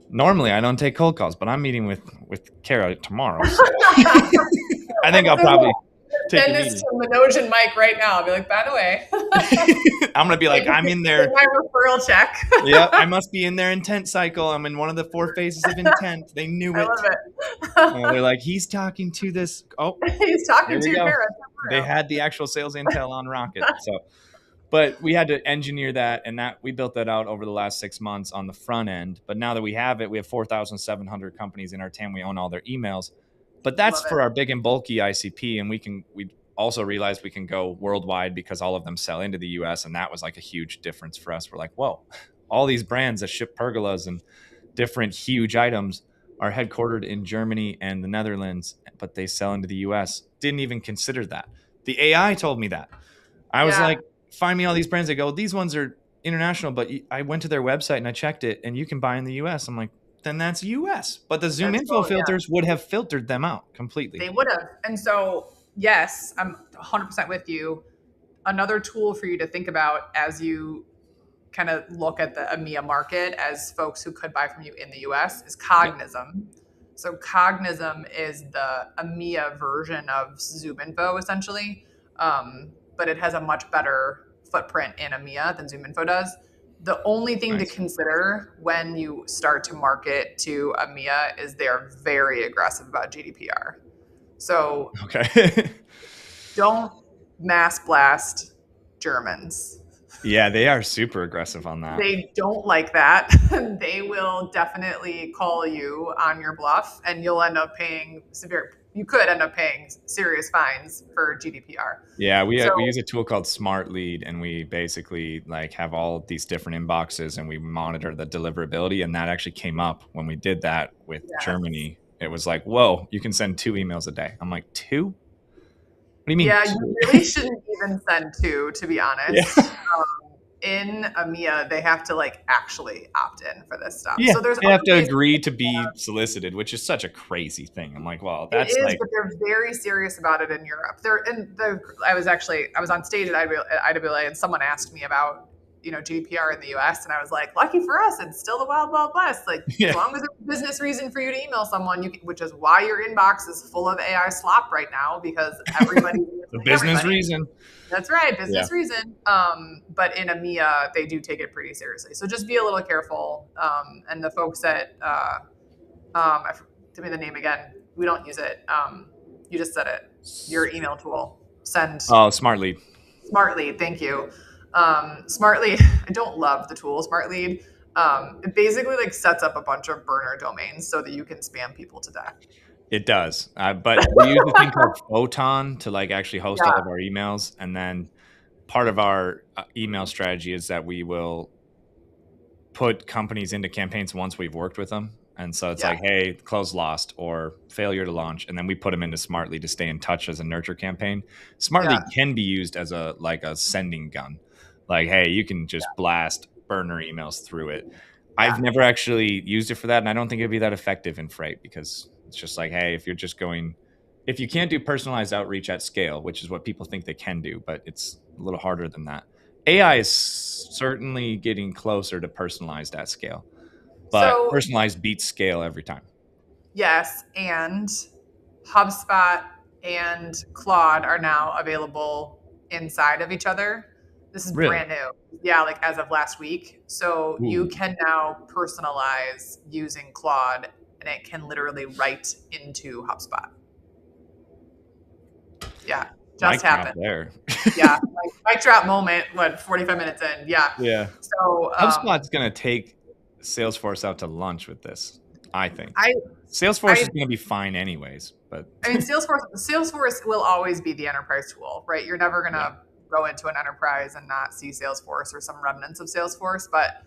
normally I don't take cold calls, but I'm meeting with Kara tomorrow. So I think I'll probably take a Send this meeting. to Manoj and Mike right now. I'll be like, by the way, I'm going to be like, I'm in there. my referral check. Yeah, I must be in their intent cycle. I'm in one of the 4 phases of intent. They knew I it. love it. They're like, he's talking to this. Oh, He's talking there we to go. Kara. They had the actual sales intel on Rocket. So, but we had to engineer that, and that we built that out over the last 6 months on the front end. But now that we have it, we have 4,700 companies in our TAM. We own all their emails. But that's Love it. for our big and bulky ICP, and we also realized we can go worldwide because all of them sell into the US, and that was like a huge difference for us. We're like, whoa, all these brands that ship pergolas and different huge items are headquartered in Germany and the Netherlands, but they sell into the US. Didn't even consider that. The AI told me that. I was like, find me all these brands. They go, these ones are international, but I went to their website and I checked it, and you can buy in the US. I'm like, then that's US. But the ZoomInfo filters would have filtered them out completely. They would have. And so, yes, I'm 100% with you. Another tool for you to think about as you kind of look at the EMEA market as folks who could buy from you in the US is Cognism. So Cognism is the EMEA version of ZoomInfo, essentially, but it has a much better footprint in EMEA than ZoomInfo does. The only thing to consider when you start to market to EMEA is they're very aggressive about GDPR. So don't mass blast Germans. Yeah, they are super aggressive on that. They don't like that. They will definitely call you on your bluff, and you'll end up paying you could end up paying serious fines for GDPR. Yeah, we use a tool called Smart Lead, and we basically like have all these different inboxes, and we monitor the deliverability. And that actually came up when we did that with Germany. It was like, whoa, you can send 2 emails a day. I'm like, 2? What do you mean? Yeah, you really shouldn't even send 2, to be honest. Yeah. In EMEA, they have to like actually opt in for this stuff. Yeah, so they have to agree to be solicited, which is such a crazy thing. I'm like, well, that's it is, like, but they're very serious about it in Europe. I was on stage at IWA, and someone asked me about GDPR in the US, and I was like, lucky for us, it's still the wild, wild west. Like, as long as there's a business reason for you to email someone, which is why your inbox is full of AI slop right now, because everybody the business reason. That's right, business reason. But in EMEA, they do take it pretty seriously. So just be a little careful. And the folks at, give me the name again. We don't use it. You just said it. Your email tool. send Oh, Smart Lead. Smart Lead. Thank you. Smart Lead. I don't love the tool Smart Lead. It basically like sets up a bunch of burner domains so that you can spam people to death. It does. But we use a thing called Photon to like actually host all Yeah, of our emails. And then part of our email strategy is that we will put companies into campaigns once we've worked with them. And so it's yeah, like, hey, close lost or failure to launch. And then we put them into Smartly to stay in touch as a nurture campaign. Smartly yeah, can be used as a sending gun. Like, hey, you can just blast burner emails through it. I've yeah. never actually used it for that. And I don't think it'd be that effective in freight because it's just like, hey, if you can't do personalized outreach at scale, which is what people think they can do, but it's a little harder than that. AI is certainly getting closer to personalized at scale, but So personalized beats scale every time. yes, and HubSpot and Claude are now available inside of each other. This is Really? brand new. Yeah, like as of last week. So you Ooh, can now personalize using Claude and it can literally write into HubSpot. Yeah, just mic drop happened. there. Yeah, like mic drop moment, 45 minutes in? Yeah. Yeah. So HubSpot's going to take Salesforce out to lunch with this, I think. I Salesforce I is going to be fine anyways, but I mean, Salesforce will always be the enterprise tool, right? You're never yeah. gonna go into an enterprise and not see Salesforce or some remnants of Salesforce. But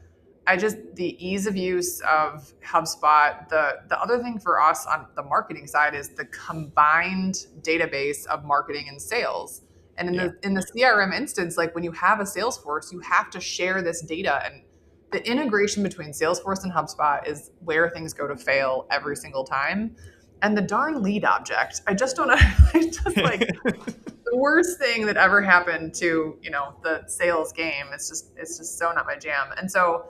the ease of use of HubSpot. The other thing for us on the marketing side is the combined database of marketing and sales. And in Yeah. the CRM instance, like when you have a Salesforce, you have to share this data, and the integration between Salesforce and HubSpot is where things go to fail every single time. And the darn lead object, I just don't I just like the worst thing that ever happened to, the sales game. It's just so not my jam. And so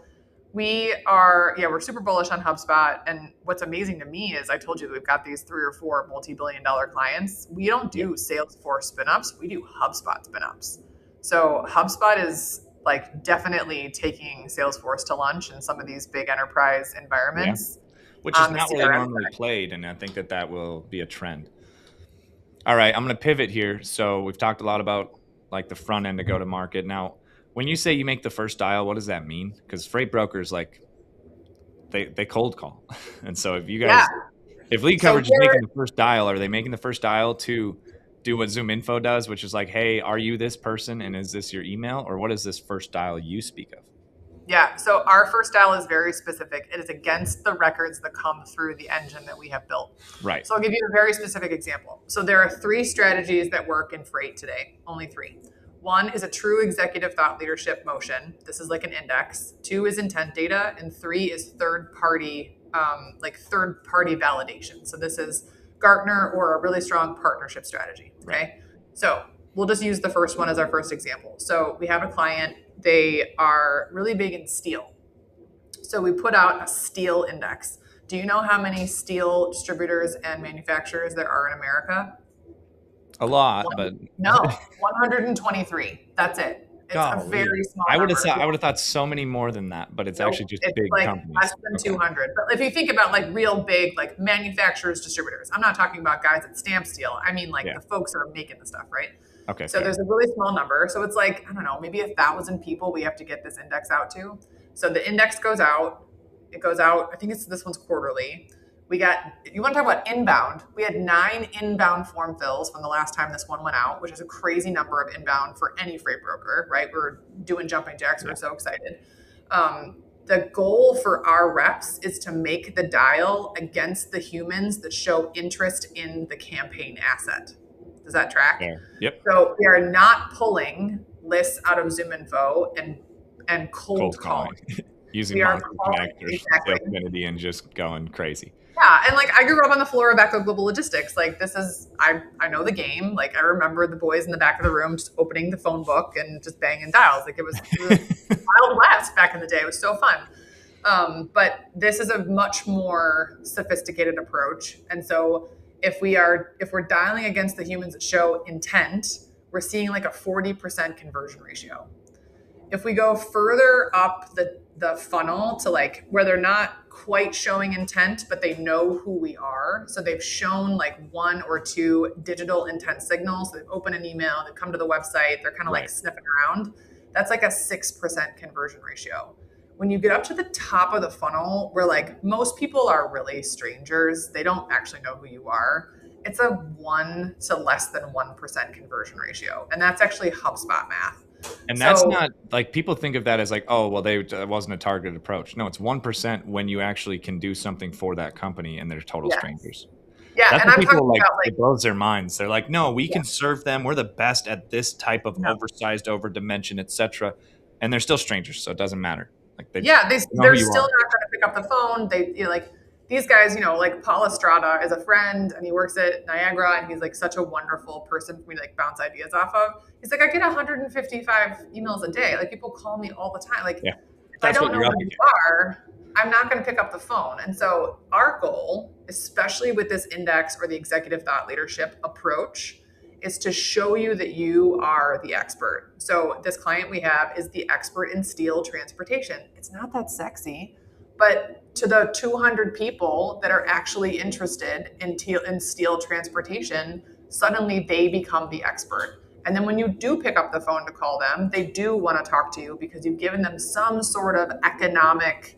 we're super bullish on HubSpot. And what's amazing to me is I told you that we've got these 3 or 4 multi-billion-dollar clients. We don't do Salesforce spin-ups, we do HubSpot spin-ups. So HubSpot is like definitely taking Salesforce to lunch in some of these big enterprise Yeah. environments Which is on the not where they CRM normally side. played. And I think that will be a trend. All right, I'm going to pivot here. So we've talked a lot about like the front end to go to market. Now, when you say you make the first dial, what does that mean? Because freight brokers like they cold call, and so Yeah. if lead So coverage is here, making the first dial, are they making the first dial to do what Zoom Info does, which is like, hey, are you this person, and is this your email, or what is this first dial you speak of? yeah. So our first dial is very specific. It is against the records that come through the engine that we have built. Right. So I'll give you a very specific example. So there are 3 strategies that work in freight today, only 3. One is a true executive thought leadership motion. This is like an index. 2 is intent data, and 3 is third party validation. So this is Gartner or a really strong partnership strategy. Okay. Right. So we'll just use the first one as our first example. So we have a client, they are really big in steel. So we put out a steel index. Do you know how many steel distributors and manufacturers there are in America? A lot, but No, 123. That's it. It's a golly, very small I would number. have thought so many more than that, but it's Nope. actually just It's big like companies. less than 200. But if you think about like real big, like manufacturers, distributors, I'm not talking about guys that stamp steel. I mean, like the folks that are making the stuff, right? Okay. So there's a really small number. So it's like, I don't know, maybe 1,000 people we have to get this index out to. So the index goes out. It goes out. I think this one's quarterly. You want to talk about inbound? We had 9 inbound form fills from the last time this one went out, which is a crazy number of inbound for any freight broker, right? We're doing jumping jacks. We're so excited. The goal for our reps is to make the dial against the humans that show interest in the campaign asset. Does that track? Yeah. Yep. So we are not pulling lists out of Zoom Info and cold calling. Using monster connectors, affinity, and just going crazy. Yeah, and like I grew up on the floor of Echo Global Logistics. Like I know the game. Like I remember the boys in the back of the room just opening the phone book and just banging dials. Like it was Wild West back in the day. It was so fun. But this is a much more sophisticated approach. And so if we're dialing against the humans that show intent, we're seeing like a 40% conversion ratio. if we go further up the funnel to like where they're not quite showing intent, but they know who we are. So they've shown like 1 or 2 digital intent signals. So they've opened an email, they've come to the website, they're kind of like sniffing around. That's like a 6% conversion ratio. When you get up to the top of the funnel, where like most people are really strangers, they don't actually know who you are. It's a 1 to less than 1% conversion ratio. And that's actually HubSpot math. And that's not like people think of that as like, oh, well, it wasn't a targeted approach. No, it's 1% when you actually can do something for that company and they're total strangers. Yeah, that's and I'm people talking about like it blows their minds. They're like, no, we can serve them. We're the best at this type of oversized, over dimension, etc. And they're still strangers, so it doesn't matter. Like they're still not going to pick up the phone. They like these guys, like Paul Estrada is a friend and he works at Niagara and he's like such a wonderful person for me to like bounce ideas off of. He's like, I get 155 emails a day. Like people call me all the time. Like if I don't know who you are, I'm not going to pick up the phone. And so our goal, especially with this index or the executive thought leadership approach, is to show you that you are the expert. So this client we have is the expert in steel transportation. It's not that sexy, but to the 200 people that are actually interested in steel transportation, suddenly they become the expert. And then when you do pick up the phone to call them, they do want to talk to you because you've given them some sort of economic,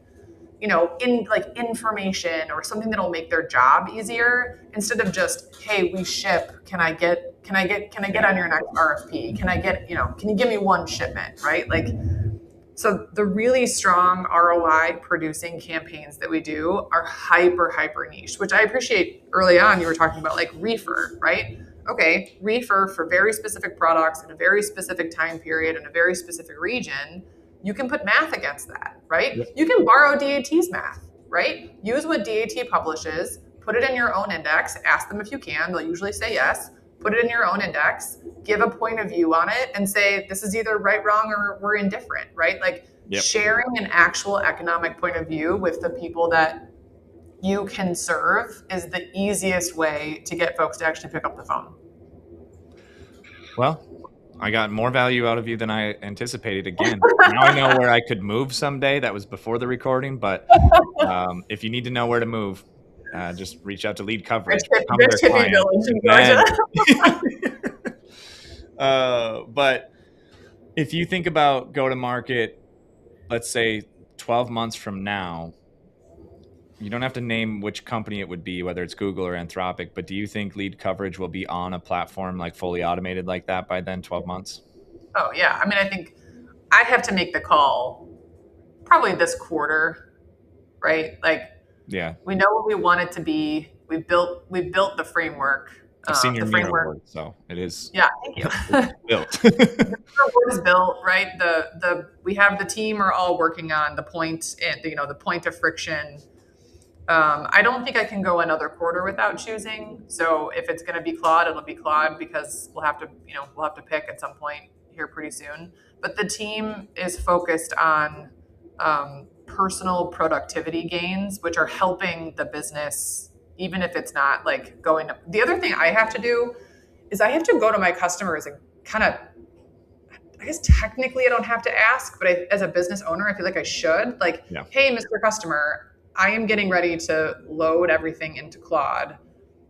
information or something that'll make their job easier instead of just, hey, we ship. Can I get on your next RFP? Can you give me 1 shipment, right? Like, so the really strong ROI producing campaigns that we do are hyper niche, which I appreciate. Early on, you were talking about like reefer, right? Okay, reefer for very specific products in a very specific time period in a very specific region. You can put math against that, right? Yep. You can borrow DAT's math, right? Use what DAT publishes, put it in your own index, ask them if you can, they'll usually say yes, put it in your own index, give a point of view on it and say, this is either right, wrong, or we're indifferent, right? Like sharing an actual economic point of view with the people that you can serve is the easiest way to get folks to actually pick up the phone. Well, I got more value out of you than I anticipated. Again, now I know where I could move someday. That was before the recording, but if you need to know where to move, just reach out to LeadCoverage. But if you think about go to market, let's say 12 months from now, you don't have to name which company it would be, whether it's Google or Anthropic, but do you think LeadCoverage will be on a platform like fully automated like that by then, 12 months? Oh, yeah. I mean, I think I have to make the call probably this quarter, right? Like, we know what we want it to be. We've built the framework. I've seen your framework, so it is. Yeah, thank you. Built. The framework is built, right? We have the team are all working on the point, and the point of friction. I don't think I can go another quarter without choosing. So if it's going to be Claude, it'll be Claude because we'll have to pick at some point here pretty soon. But the team is focused on personal productivity gains, which are helping the business, even if it's not like going. The other thing I have to do is I have to go to my customers and kind of, I guess technically I don't have to ask, but as a business owner, I feel like I should. Like, hey, Mr. Customer, I am getting ready to load everything into Claude.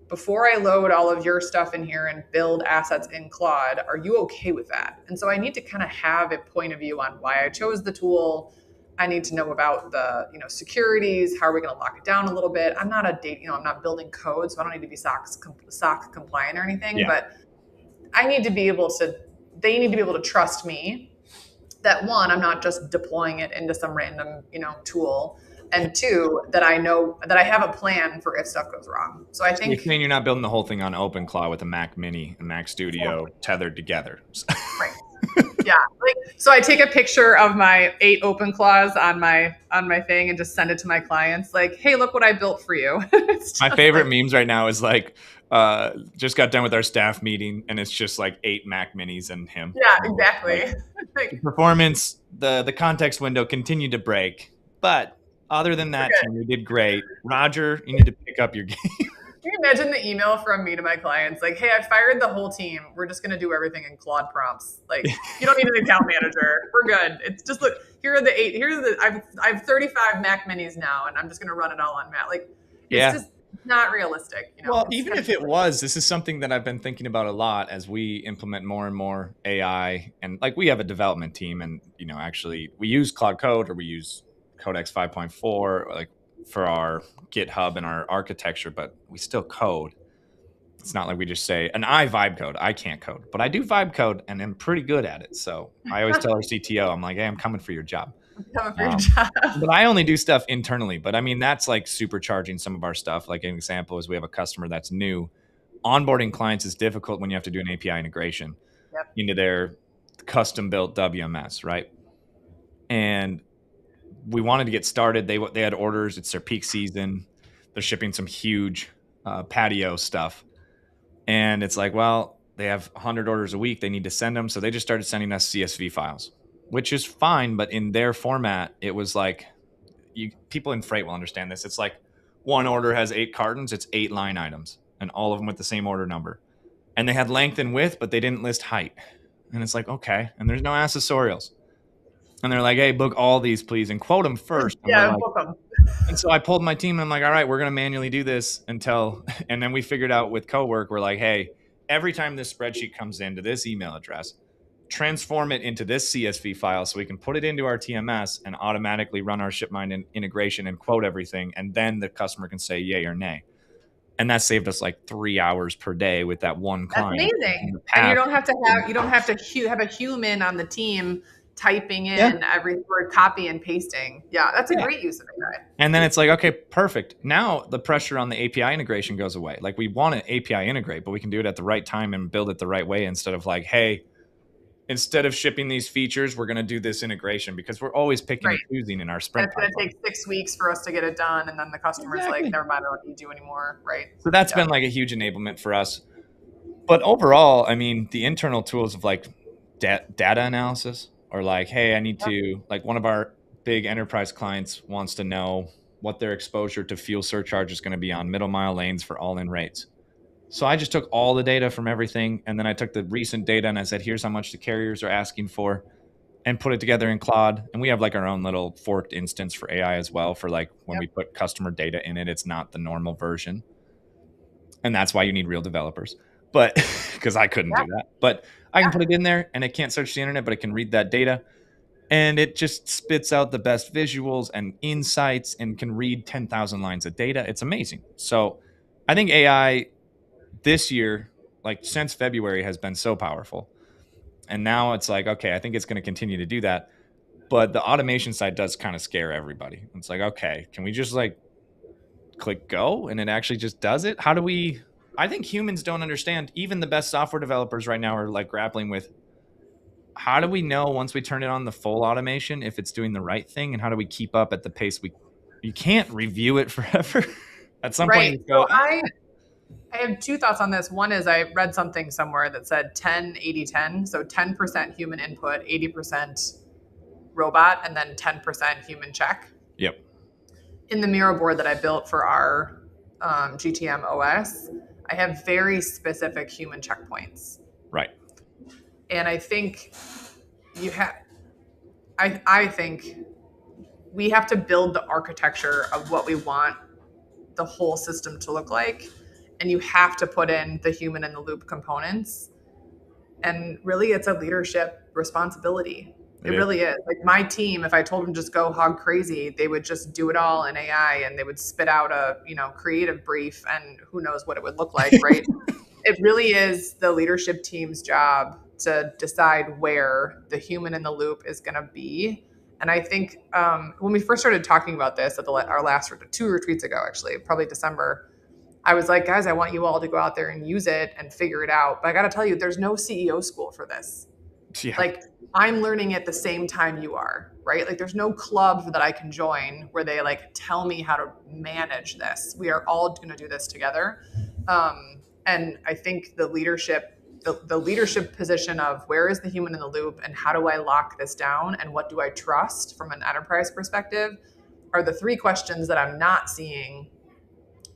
Before I load all of your stuff in here and build assets in Claude, are you okay with that? And so I need to kind of have a point of view on why I chose the tool. I need to know about the, securities. How are we going to lock it down a little bit? I'm not I'm not building code, so I don't need to be SOC compliant or anything, but I need to be able to, they need to be able to trust me that 1, I'm not just deploying it into some random, tool. And 2, that I know that I have a plan for if stuff goes wrong. So I think you're not building the whole thing on OpenClaw with a Mac Mini and Mac Studio tethered together. Right. Yeah. So I take a picture of my 8 OpenClaws on my thing and just send it to my clients. Like, hey, look what I built for you. My favorite memes right now is like, just got done with our staff meeting and it's just like 8 Mac Minis and him. Yeah, exactly. The performance, the context window continued to break, but other than that, Tim, you did great. Roger, you need to pick up your game. you imagine the email from me to my clients like, "Hey, I fired the whole team. We're just going to do everything in Claude prompts. Like, you don't need an account manager. We're good. It's just look. Here are the 8. Here's the. I have 35 Mac Minis now, and I'm just going to run it all on Mac. Like, it's Yeah. just not realistic. You know. Well, It's even kind if of it was, this is something that I've been thinking about a lot as we implement more and more AI. And like we have a development team, and actually we use Cloud Code or we use Codex 5.4 like for our GitHub and our architecture, but we still code. It's not like we just say, and I vibe code. I can't code, but I do vibe code and I'm pretty good at it. So I always tell our CTO, I'm like, hey, I'm coming for your job. coming for your Um, job. but I only do stuff internally. But I mean, that's like supercharging some of our stuff. Like an example is we have a customer that's new. Onboarding clients is difficult when you have to do an API integration Yep. into their custom built WMS, right? And we wanted to get started. They had orders. It's their peak season. They're shipping some huge patio stuff. And it's like, well, they have 100 orders a week. They need to send them. So they just started sending us CSV files, which is fine. But in their format, it was like, people in freight will understand this. It's like one order has 8 cartons. It's 8 line items and all of them with the same order number. And they had length and width, but they didn't list height. And it's like, okay. And there's no accessorials. And they're like, hey, book all these, please, and quote them first. And Yeah, like, book them. and so I pulled my team and I'm like, all right, we're going to manually do this until, and then we figured out with CoWork, we're like, hey, every time this spreadsheet comes into this email address, transform it into this CSV file so we can put it into our TMS and automatically run our ShipMind integration and quote everything. And then the customer can say yay or nay. And that saved us like 3 hours per day with that one That's client. amazing. And you don't have to have a human on the team typing in every word, copy and pasting. Yeah, that's a great use of AI. And then it's like, okay, perfect. Now the pressure on the API integration goes away. Like we want to API integrate, but we can do it at the right time and build it the right way instead of like, hey, instead of shipping these features, we're going to do this integration because we're always picking and choosing in our And sprint. it's going to take 6 weeks for us to get it done. And then the customer's like, never mind, I don't need you anymore. Right. So that's been like a huge enablement for us. But overall, I mean, the internal tools of like data analysis or like, hey, I need to, like one of our big enterprise clients wants to know what their exposure to fuel surcharge is going to be on middle mile lanes for all in rates. So I just took all the data from everything. And then I took the recent data and I said, here's how much the carriers are asking for and put it together in Claude. And we have like our own little forked instance for AI as well for like when we put customer data in it, it's not the normal version. And that's why you need real developers. But because I couldn't do that. But I can put it in there and it can't search the internet, but it can read that data. And it just spits out the best visuals and insights and can read 10,000 lines of data. It's amazing. So I think AI this year, like since February, has been so powerful. And now it's like, okay, I think it's going to continue to do that. But the automation side does kind of scare everybody. It's like, okay, can we just like click go and it actually just does it? How do we? I think humans don't understand. Even the best software developers right now are like grappling with how do we know once we turn it on the full automation if it's doing the right thing, and how do we keep up at the pace you can't review it forever. At some point you go, So I have 2 thoughts on this. One is I read something somewhere that said 10, 80, 10. So 10% human input, 80% robot, and then 10% human check. Yep. In the Miro board that I built for our GTM OS, I have very specific human checkpoints. Right. And I think I think we have to build the architecture of what we want the whole system to look like. And you have to put in the human in the loop components. And really, it's a leadership responsibility. It really is. Like my team, if I told them just go hog crazy, they would just do it all in AI and they would spit out a, creative brief and who knows what it would look like, right? It really is the leadership team's job to decide where the human in the loop is going to be. And I think when we first started talking about this at our last 2 retreats ago, actually, probably December, I was like, guys, I want you all to go out there and use it and figure it out. But I got to tell you, there's no CEO school for this. Yeah. Like I'm learning at the same time you are, right? Like there's no club that I can join where they like tell me how to manage this. We are all going to do this together. And I think the leadership position of where is the human in the loop and how do I lock this down and what do I trust from an enterprise perspective are the 3 questions that I'm not seeing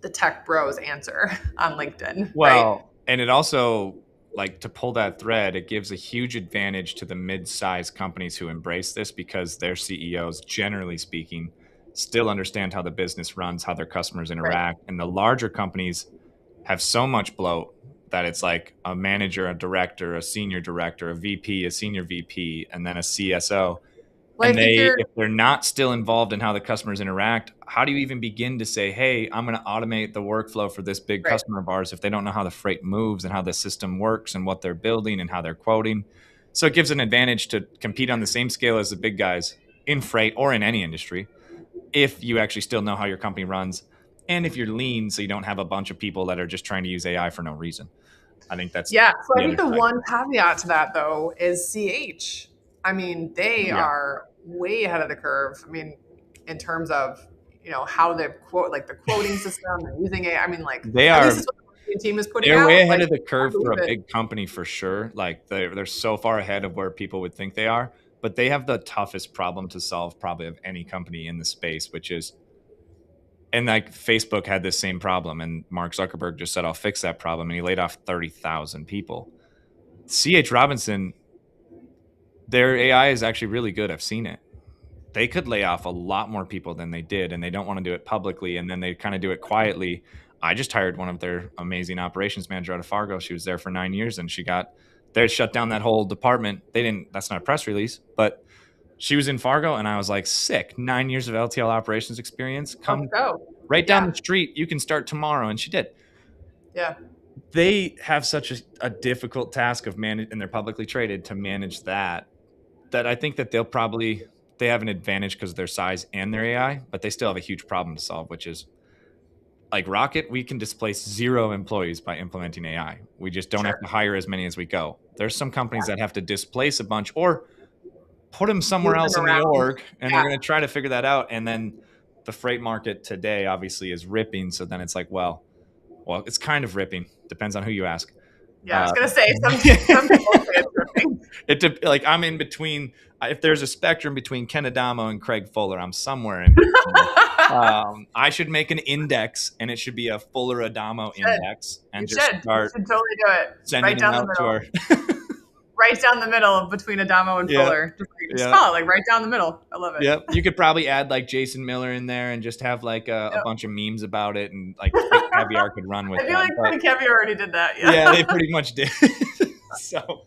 the tech bros answer on LinkedIn, right? Well, and it also, like, to pull that thread, it gives a huge advantage to the mid-sized companies who embrace this because their CEOs, generally speaking, still understand how the business runs, how their customers Right. interact. And the larger companies have so much bloat that it's like a manager, a director, a senior director, a VP, a senior VP, and then a CSO. Well, I And think you're if they're not still involved in how the customers interact, how do you even begin to say, hey, I'm going to automate the workflow for this big right. customer of ours if they don't know how the freight moves and how the system works and what they're building and how they're quoting? So it gives an advantage to compete on the same scale as the big guys in freight or in any industry if you actually still know how your company runs and if you're lean so you don't have a bunch of people that are just trying to use AI for no reason. I think that's Yeah. So I the think other the side. one caveat to that though is CH. I mean, they Yeah. are way ahead of the curve. I mean, in terms of, how they quote, like the quoting system and using it. I mean, like They at are least it's what the marketing team is putting They're way out. ahead Like of the I curve for believe a it. big company for sure. Like they're so far ahead of where people would think they are, but they have the toughest problem to solve probably of any company in the space, which is, and like Facebook had this same problem and Mark Zuckerberg just said, I'll fix that problem. And he laid off 30,000 people. CH Robinson, their AI is actually really good. I've seen it. They could lay off a lot more people than they did, and they don't want to do it publicly, and then they kind of do it quietly. I just hired one of their amazing operations manager out of Fargo. She was there for 9 years, and they shut down that whole department. They didn't. That's not a press release, but she was in Fargo, and I was like, sick. 9 years of LTL operations experience. Let's Come go. right down Yeah. the street. You can start tomorrow, and she did. Yeah. They have such a difficult task of manage, and they're publicly traded to manage that I think that they have an advantage because of their size and their AI, but they still have a huge problem to solve, which is like Rocket, we can displace 0 employees by implementing AI. We just don't have Sure. to hire as many as we go. There's some companies that have to displace a bunch or put them somewhere Move them else in the around. org, and they're Yeah. going to try to figure that out. And then the freight market today obviously is ripping. So then it's like, well, it's kind of ripping. Depends on who you ask. Yeah. I was gonna say some people say it's ripping. Like I'm in between. If there's a spectrum between Ken Adamo and Craig Fuller, I'm somewhere in between. I should make an index, and it should be a Fuller Adamo index, and You just should. start You should totally do it. sending Right them down the out to middle. our. Right down the middle between Adamo and Yeah. Fuller. Just Yeah. call it like right down the middle. I love it. Yep. You could probably add like Jason Miller in there and just have like a Yep. bunch of memes about it, and like Freight Caviar could run with I feel that. like But Pretty Caviar already did that. Yeah. yeah, they pretty much did. So,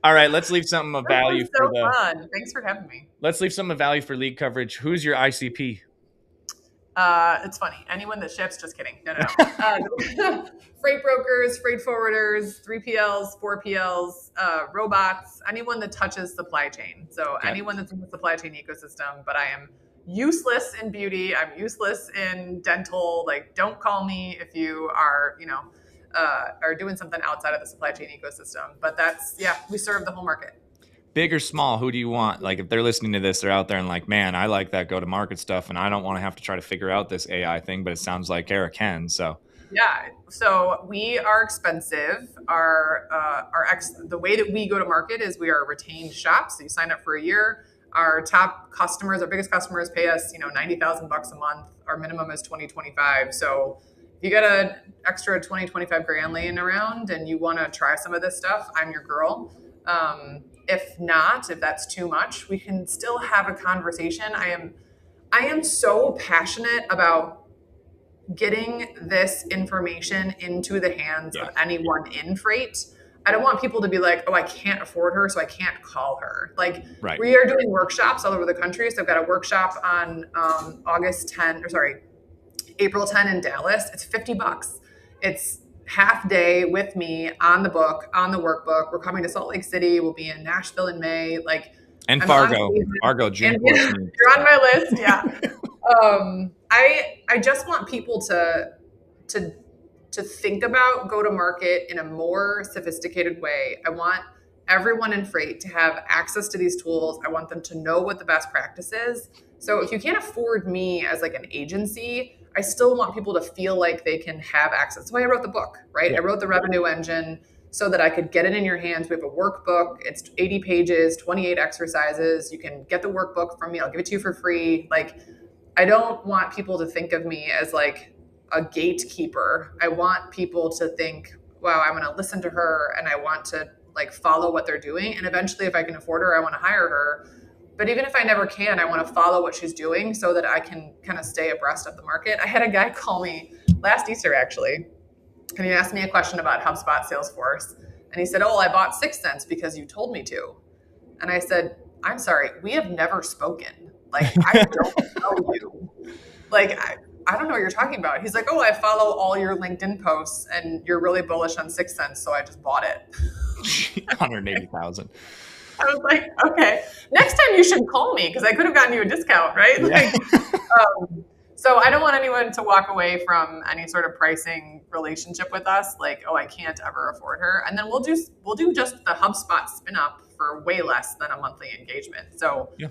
all right, let's leave something of This value was for so the. fun. Thanks for having me. Let's leave some of value for lead coverage. Who's your ICP? It's funny. Anyone that ships, just kidding. No. Freight brokers, freight forwarders, 3PLs, 4PLs, robots, anyone that touches supply chain. So Okay. anyone that's in the supply chain ecosystem, but I am useless in beauty. I'm useless in dental. Like, don't call me if you are, are doing something outside of the supply chain ecosystem. But we serve the whole market. Big or small, who do you want? Like if they're listening to this, they're out there and like, man, I like that go-to-market stuff, and I don't want to have to try to figure out this AI thing, but it sounds like Eric can. So Yeah. So we are expensive. The way that we go to market is we are a retained shop. So you sign up for a year. Our top customers, our biggest customers pay us, $90,000 a month. Our minimum is 2025. So if you got an extra 20-25 grand laying around and you want to try some of this stuff, I'm your girl. If not, if that's too much, we can still have a conversation. I am so passionate about getting this information into the hands of anyone in freight. I don't want people to be like, oh, I can't afford her, so I can't call her. Like, right. We are doing workshops all over the country. So I've got a workshop on April 10 in Dallas. It's $50. It's half day with me on the book, on the workbook. We're coming to Salt Lake City. We'll be in Nashville in May. And Fargo, June 14th. You're on my list. Yeah. I just want people to think about go to market in a more sophisticated way. I want everyone in freight to have access to these tools. I want them to know what the best practice is. So if you can't afford me as like an agency, I still want people to feel like they can have access. That's why I wrote the book, right? Yeah. I wrote the revenue engine so that I could get it in your hands. We have a workbook. It's 80 pages, 28 exercises. You can get the workbook from me. I'll give it to you for free. Like, I don't want people to think of me as like a gatekeeper. I want people to think, wow, I'm going to listen to her and I want to like follow what they're doing. And eventually, if I can afford her, I want to hire her. But even if I never can, I want to follow what she's doing so that I can kind of stay abreast of the market. I had a guy call me last Easter, actually, and he asked me a question about HubSpot Salesforce. And he said, oh, I bought 6 cents because you told me to. And I said, I'm sorry, we have never spoken. Like, I don't know you. Like, I don't know what you're talking about. He's like, oh, I follow all your LinkedIn posts and you're really bullish on 6 cents. So I just bought it. 180,000. I was like, okay, next time you should call me because I could have gotten you a discount, right? Yeah. So I don't want anyone to walk away from any sort of pricing relationship with us, like, oh, I can't ever afford her. And then we'll do just the HubSpot spin up for way less than a monthly engagement. So Yeah.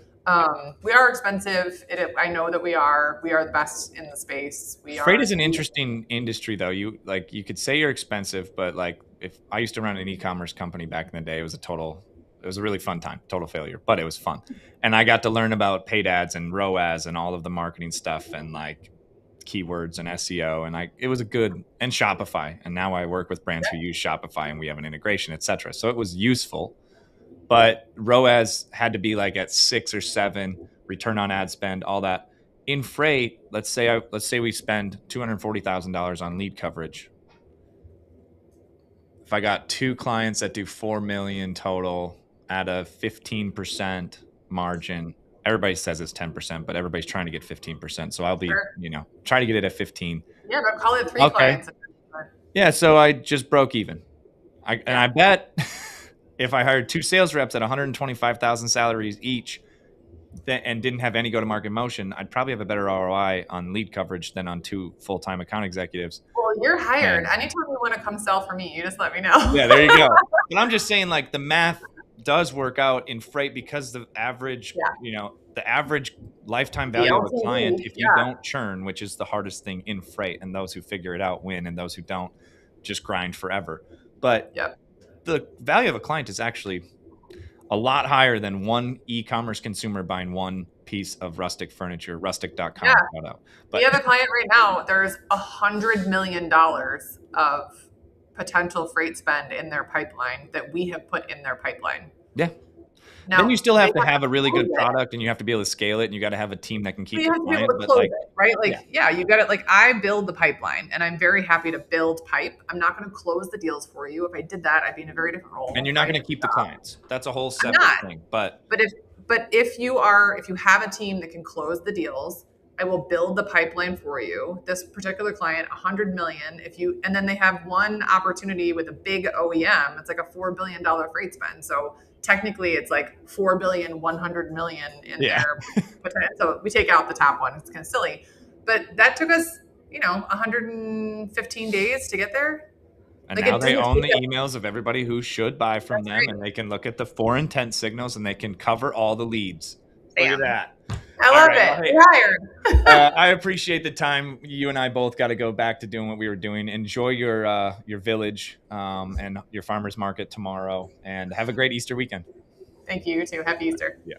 We are expensive. I know that we are the best in the space. Freight is an interesting industry, though. You could say you're expensive, but like if I used to run an e-commerce company back in the day, it was a really fun time, total failure, but it was fun. And I got to learn about paid ads and ROAS and all of the marketing stuff and like keywords and SEO. And it was and Shopify. And now I work with brands who use Shopify and we have an integration, et cetera. So it was useful, but ROAS had to be like at 6 or 7, return on ad spend, all that. In freight, let's say we spend $240,000 on LeadCoverage. If I got 2 clients that do 4 million total at a 15% margin, everybody says it's 10%, but everybody's trying to get 15%. So I'll be, try to get it at 15. Yeah, but call it 3 clients. Yeah, so I just broke even. And I bet if I hired 2 sales reps at 125,000 salaries each and didn't have any go-to-market motion, I'd probably have a better ROI on LeadCoverage than on 2 full-time account executives. Well, you're hired. Anytime you want to come sell for me, you just let me know. Yeah, there you go. But I'm just saying, like, the math does work out in freight because the average, the average lifetime value of a client, if you don't churn, which is the hardest thing in freight, and those who figure it out win, and those who don't just grind forever. But the value of a client is actually a lot higher than one e-commerce consumer buying one piece of rustic furniture, rustic.com. Yeah. But we have a client right now, there's $100 million of potential freight spend in their pipeline that we have put in their pipeline. Yeah. Now, then you still have to have a really good product and you have to be able to scale it and you got to have a team that can keep the client. You have to be able to close it, right? Like, you got it. Like, I build the pipeline and I'm very happy to build pipe. I'm not going to close the deals for you. If I did that, I'd be in a very different role. And you're not going to keep the clients. That's a whole separate thing. But if you have a team that can close the deals, I will build the pipeline for you. This particular client, 100 million. And then they have one opportunity with a big OEM. It's like a $4 billion freight spend. So technically it's like 4 billion, 100 million in there. So we take out the top one. It's kind of silly, but that took us, 115 days to get there. And now they own the emails of everybody who should buy from them. And they can look at the 4 intent signals and they can cover all the leads. Look at that. I love it. You're hired. I appreciate the time. You and I both got to go back to doing what we were doing. Enjoy your village and your farmer's market tomorrow, and have a great Easter weekend. Thank you. You too. Happy Easter. Yeah.